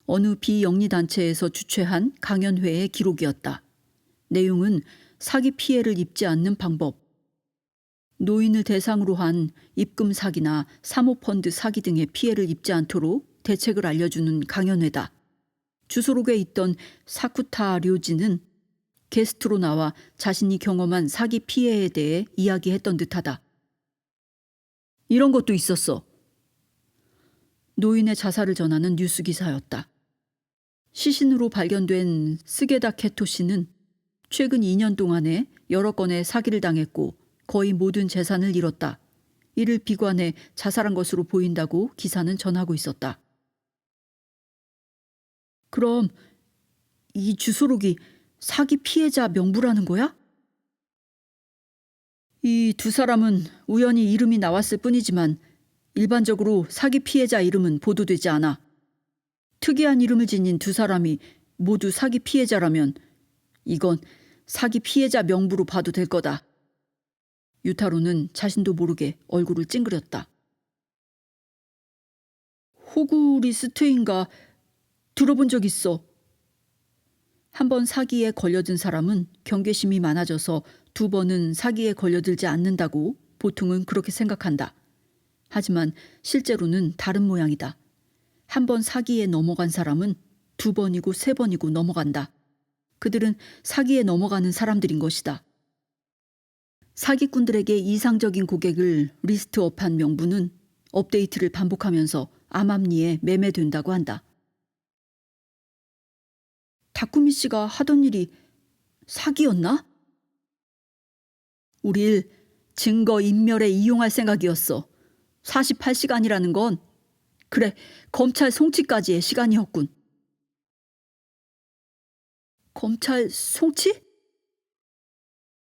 어느 비영리단체에서 주최한 강연회의 기록이었다. 내용은 사기 피해를 입지 않는 방법, 노인을 대상으로 한 입금 사기나 사모펀드 사기 등의 피해를 입지 않도록 대책을 알려주는 강연회다. 주소록에 있던 사쿠타 료지는 게스트로 나와 자신이 경험한 사기 피해에 대해 이야기했던 듯하다. 이런 것도 있었어. 노인의 자살을 전하는 뉴스 기사였다. 시신으로 발견된 스게다 케토 씨는 최근 2년 동안에 여러 건의 사기를 당했고 거의 모든 재산을 잃었다. 이를 비관해 자살한 것으로 보인다고 기사는 전하고 있었다. 그럼 이 주소록이 사기 피해자 명부라는 거야? 이 두 사람은 우연히 이름이 나왔을 뿐이지만 일반적으로 사기 피해자 이름은 보도되지 않아. 특이한 이름을 지닌 두 사람이 모두 사기 피해자라면 이건 사기 피해자 명부로 봐도 될 거다. 유타로는 자신도 모르게 얼굴을 찡그렸다. 호구리스트인가 들어본 적 있어. 한번 사기에 걸려든 사람은 경계심이 많아져서 2번은 사기에 걸려들지 않는다고 보통은 그렇게 생각한다. 하지만 실제로는 다른 모양이다. 한 번 사기에 넘어간 사람은 2번이고 3번이고 넘어간다. 그들은 사기에 넘어가는 사람들인 것이다. 사기꾼들에게 이상적인 고객을 리스트업한 명부는 업데이트를 반복하면서 암암리에 매매된다고 한다. 다쿠미 씨가 하던 일이 사기였나? 우릴 증거 인멸에 이용할 생각이었어. 48시간이라는 건 그래, 검찰 송치까지의 시간이었군. 검찰 송치?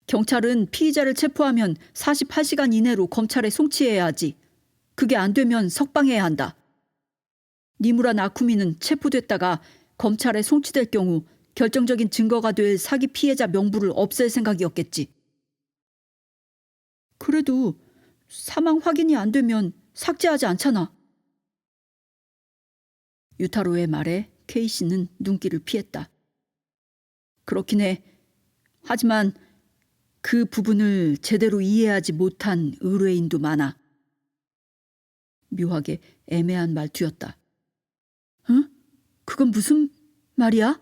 경찰은 피의자를 체포하면 48시간 이내로 검찰에 송치해야 하지. 그게 안 되면 석방해야 한다. 니무라 나쿠미는 체포됐다가 검찰에 송치될 경우 결정적인 증거가 될 사기 피해자 명부를 없앨 생각이었겠지. 그래도 사망 확인이 안 되면 삭제하지 않잖아. 유타로의 말에 케이씨는 눈길을 피했다. 그렇긴 해. 하지만 그 부분을 제대로 이해하지 못한 의뢰인도 많아. 묘하게 애매한 말투였다. 응? 그건 무슨 말이야?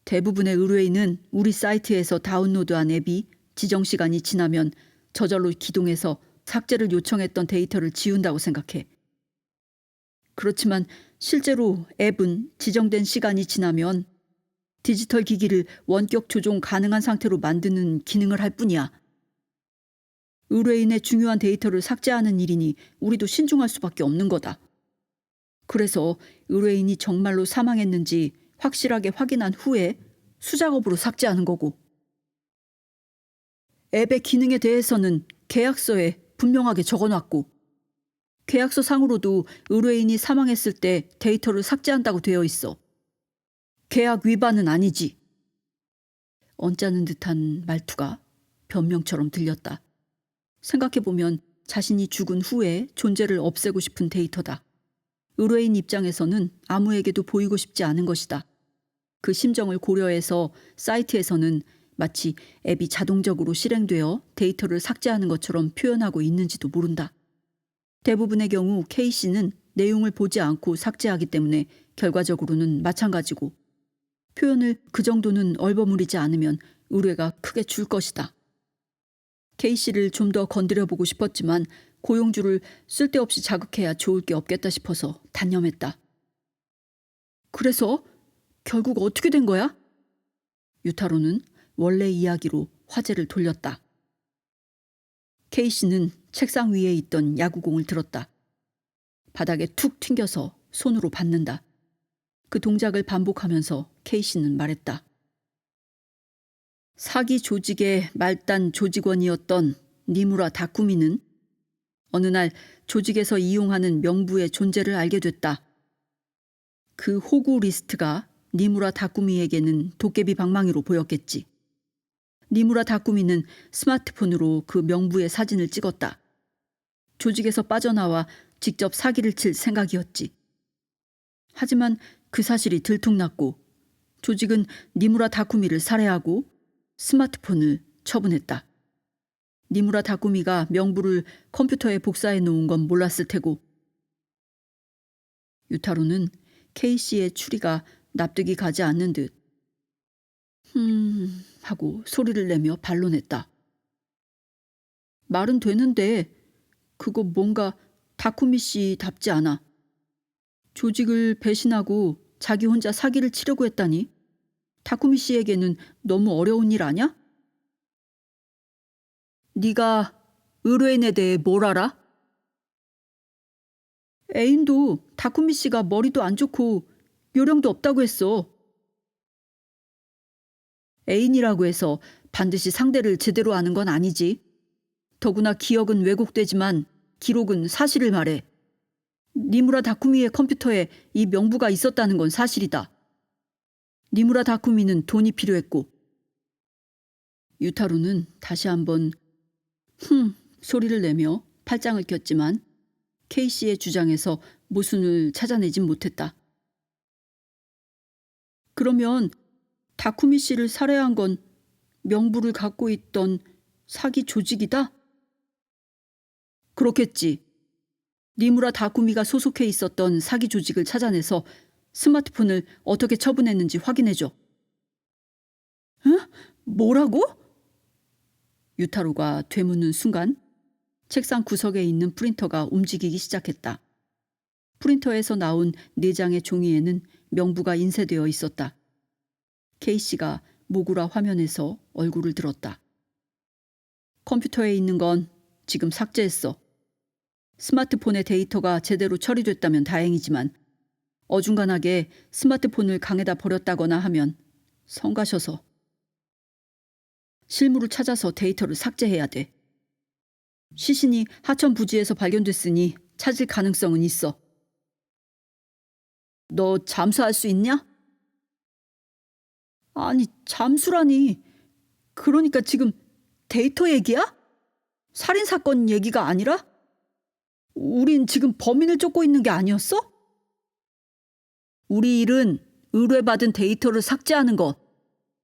대부분의 의뢰인은 우리 사이트에서 다운로드한 앱이 지정 시간이 지나면 저절로 기동해서 삭제를 요청했던 데이터를 지운다고 생각해. 그렇지만 실제로 앱은 지정된 시간이 지나면 디지털 기기를 원격 조종 가능한 상태로 만드는 기능을 할 뿐이야. 의뢰인의 중요한 데이터를 삭제하는 일이니 우리도 신중할 수밖에 없는 거다. 그래서 의뢰인이 정말로 사망했는지 확실하게 확인한 후에 수작업으로 삭제하는 거고. 앱의 기능에 대해서는 계약서에 분명하게 적어놨고, 계약서 상으로도 의뢰인이 사망했을 때 데이터를 삭제한다고 되어 있어. 계약 위반은 아니지. 언짢은 듯한 말투가 변명처럼 들렸다. 생각해보면 자신이 죽은 후에 존재를 없애고 싶은 데이터다. 의뢰인 입장에서는 아무에게도 보이고 싶지 않은 것이다. 그 심정을 고려해서 사이트에서는 마치 앱이 자동적으로 실행되어 데이터를 삭제하는 것처럼 표현하고 있는지도 모른다. 대부분의 경우 K씨는 내용을 보지 않고 삭제하기 때문에 결과적으로는 마찬가지고, 표현을 그 정도는 얼버무리지 않으면 의뢰가 크게 줄 것이다. K씨를 좀 더 건드려보고 싶었지만 고용주를 쓸데없이 자극해야 좋을 게 없겠다 싶어서 단념했다. 그래서 결국 어떻게 된 거야? 유타로는 원래 이야기로 화제를 돌렸다. K씨는 책상 위에 있던 야구공을 들었다. 바닥에 툭 튕겨서 손으로 받는다. 그 동작을 반복하면서 K씨는 말했다. 사기 조직의 말단 조직원이었던 니무라 다쿠미는 어느 날 조직에서 이용하는 명부의 존재를 알게 됐다. 그 호구 리스트가 니무라 다쿠미에게는 도깨비 방망이로 보였겠지. 니무라 다쿠미는 스마트폰으로 그 명부의 사진을 찍었다. 조직에서 빠져나와 직접 사기를 칠 생각이었지. 하지만 그 사실이 들통났고 조직은 니무라 다쿠미를 살해하고 스마트폰을 처분했다. 니무라 다쿠미가 명부를 컴퓨터에 복사해 놓은 건 몰랐을 테고. 유타로는 K씨의 추리가 납득이 가지 않는 듯 하고 소리를 내며 반론했다. 말은 되는데 그거 뭔가 다쿠미 씨답지 않아. 조직을 배신하고 자기 혼자 사기를 치려고 했다니 다쿠미 씨에게는 너무 어려운 일 아냐? 네가 의뢰인에 대해 뭘 알아? 애인도 다쿠미 씨가 머리도 안 좋고 요령도 없다고 했어. 애인이라고 해서 반드시 상대를 제대로 아는 건 아니지. 더구나 기억은 왜곡되지만 기록은 사실을 말해. 니무라 다쿠미의 컴퓨터에 이 명부가 있었다는 건 사실이다. 니무라 다쿠미는 돈이 필요했고. 유타로는 다시 한번 소리를 내며 팔짱을 꼈지만 K씨의 주장에서 모순을 찾아내진 못했다. 그러면 다쿠미 씨를 살해한 건 명부를 갖고 있던 사기 조직이다? 그렇겠지. 니무라 다쿠미가 소속해 있었던 사기 조직을 찾아내서 스마트폰을 어떻게 처분했는지 확인해줘. 응? 뭐라고? 유타로가 되묻는 순간 책상 구석에 있는 프린터가 움직이기 시작했다. 프린터에서 나온 4장의 종이에는 명부가 인쇄되어 있었다. K씨가 모구라 화면에서 얼굴을 들었다. 컴퓨터에 있는 건 지금 삭제했어. 스마트폰의 데이터가 제대로 처리됐다면 다행이지만 어중간하게 스마트폰을 강에다 버렸다거나 하면 성가셔서. 실물을 찾아서 데이터를 삭제해야 돼. 시신이 하천 부지에서 발견됐으니 찾을 가능성은 있어. 너 잠수할 수 있냐? 아니, 잠수라니. 그러니까 지금 데이터 얘기야? 살인사건 얘기가 아니라? 우린 지금 범인을 쫓고 있는 게 아니었어? 우리 일은 의뢰받은 데이터를 삭제하는 것.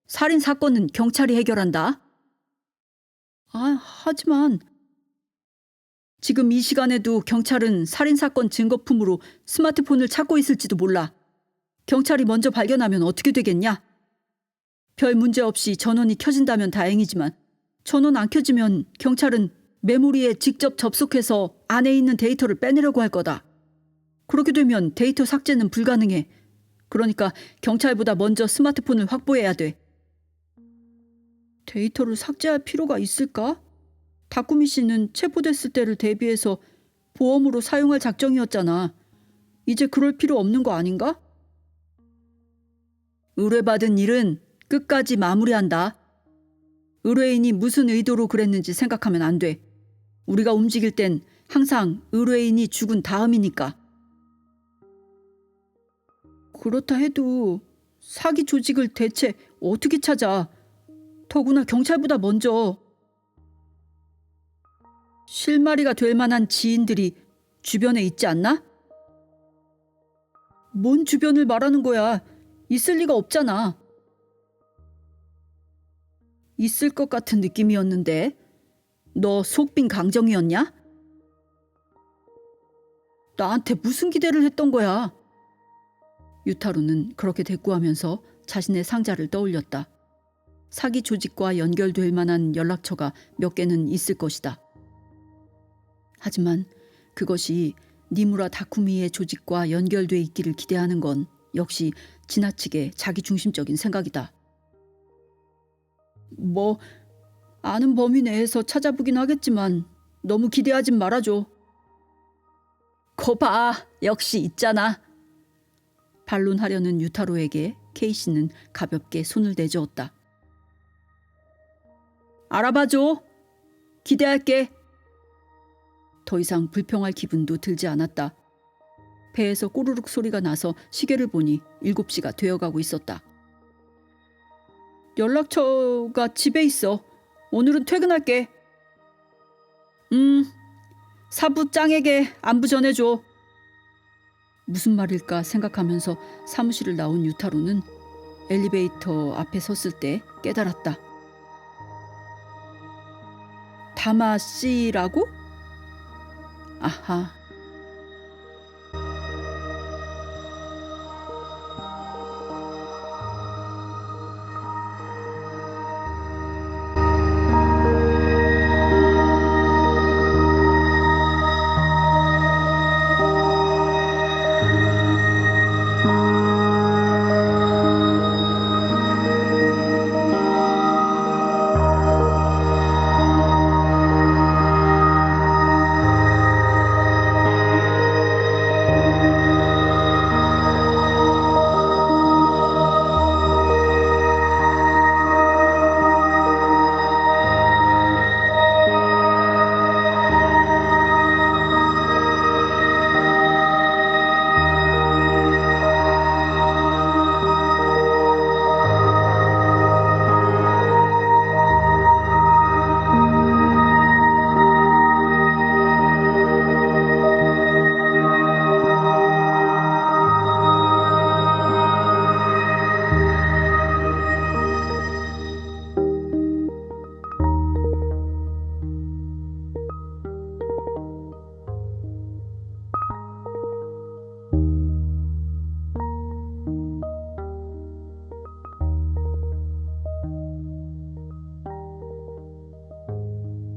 살인사건은 경찰이 해결한다. 하지만 지금 이 시간에도 경찰은 살인사건 증거품으로 스마트폰을 찾고 있을지도 몰라. 경찰이 먼저 발견하면 어떻게 되겠냐? 별 문제 없이 전원이 켜진다면 다행이지만 전원 안 켜지면 경찰은 메모리에 직접 접속해서 안에 있는 데이터를 빼내려고 할 거다. 그렇게 되면 데이터 삭제는 불가능해. 그러니까 경찰보다 먼저 스마트폰을 확보해야 돼. 데이터를 삭제할 필요가 있을까? 다쿠미 씨는 체포됐을 때를 대비해서 보험으로 사용할 작정이었잖아. 이제 그럴 필요 없는 거 아닌가? 의뢰받은 일은 끝까지 마무리한다. 의뢰인이 무슨 의도로 그랬는지 생각하면 안 돼. 우리가 움직일 땐 항상 의뢰인이 죽은 다음이니까. 그렇다 해도 사기 조직을 대체 어떻게 찾아? 더구나 경찰보다 먼저. 실마리가 될 만한 지인들이 주변에 있지 않나? 뭔 주변을 말하는 거야? 있을 리가 없잖아. 있을 것 같은 느낌이었는데. 너 속빈 강정이었냐? 나한테 무슨 기대를 했던 거야? 유타로는 그렇게 대꾸하면서 자신의 상자를 떠올렸다. 사기 조직과 연결될 만한 연락처가 몇 개는 있을 것이다. 하지만 그것이 니무라 다쿠미의 조직과 연결돼 있기를 기대하는 건 역시 지나치게 자기중심적인 생각이다. 뭐 아는 범위 내에서 찾아보긴 하겠지만 너무 기대하진 말아줘. 거 봐, 역시 있잖아. 반론하려는 유타로에게 K씨는 가볍게 손을 내저었다. 알아봐줘. 기대할게. 더 이상 불평할 기분도 들지 않았다. 배에서 꼬르륵 소리가 나서 시계를 보니 7시가 되어가고 있었다. 연락처가 집에 있어. 오늘은 퇴근할게. 사부 짱에게 안부 전해줘. 무슨 말일까 생각하면서 사무실을 나온 유타로는 엘리베이터 앞에 섰을 때 깨달았다. 다마 씨라고? 아하,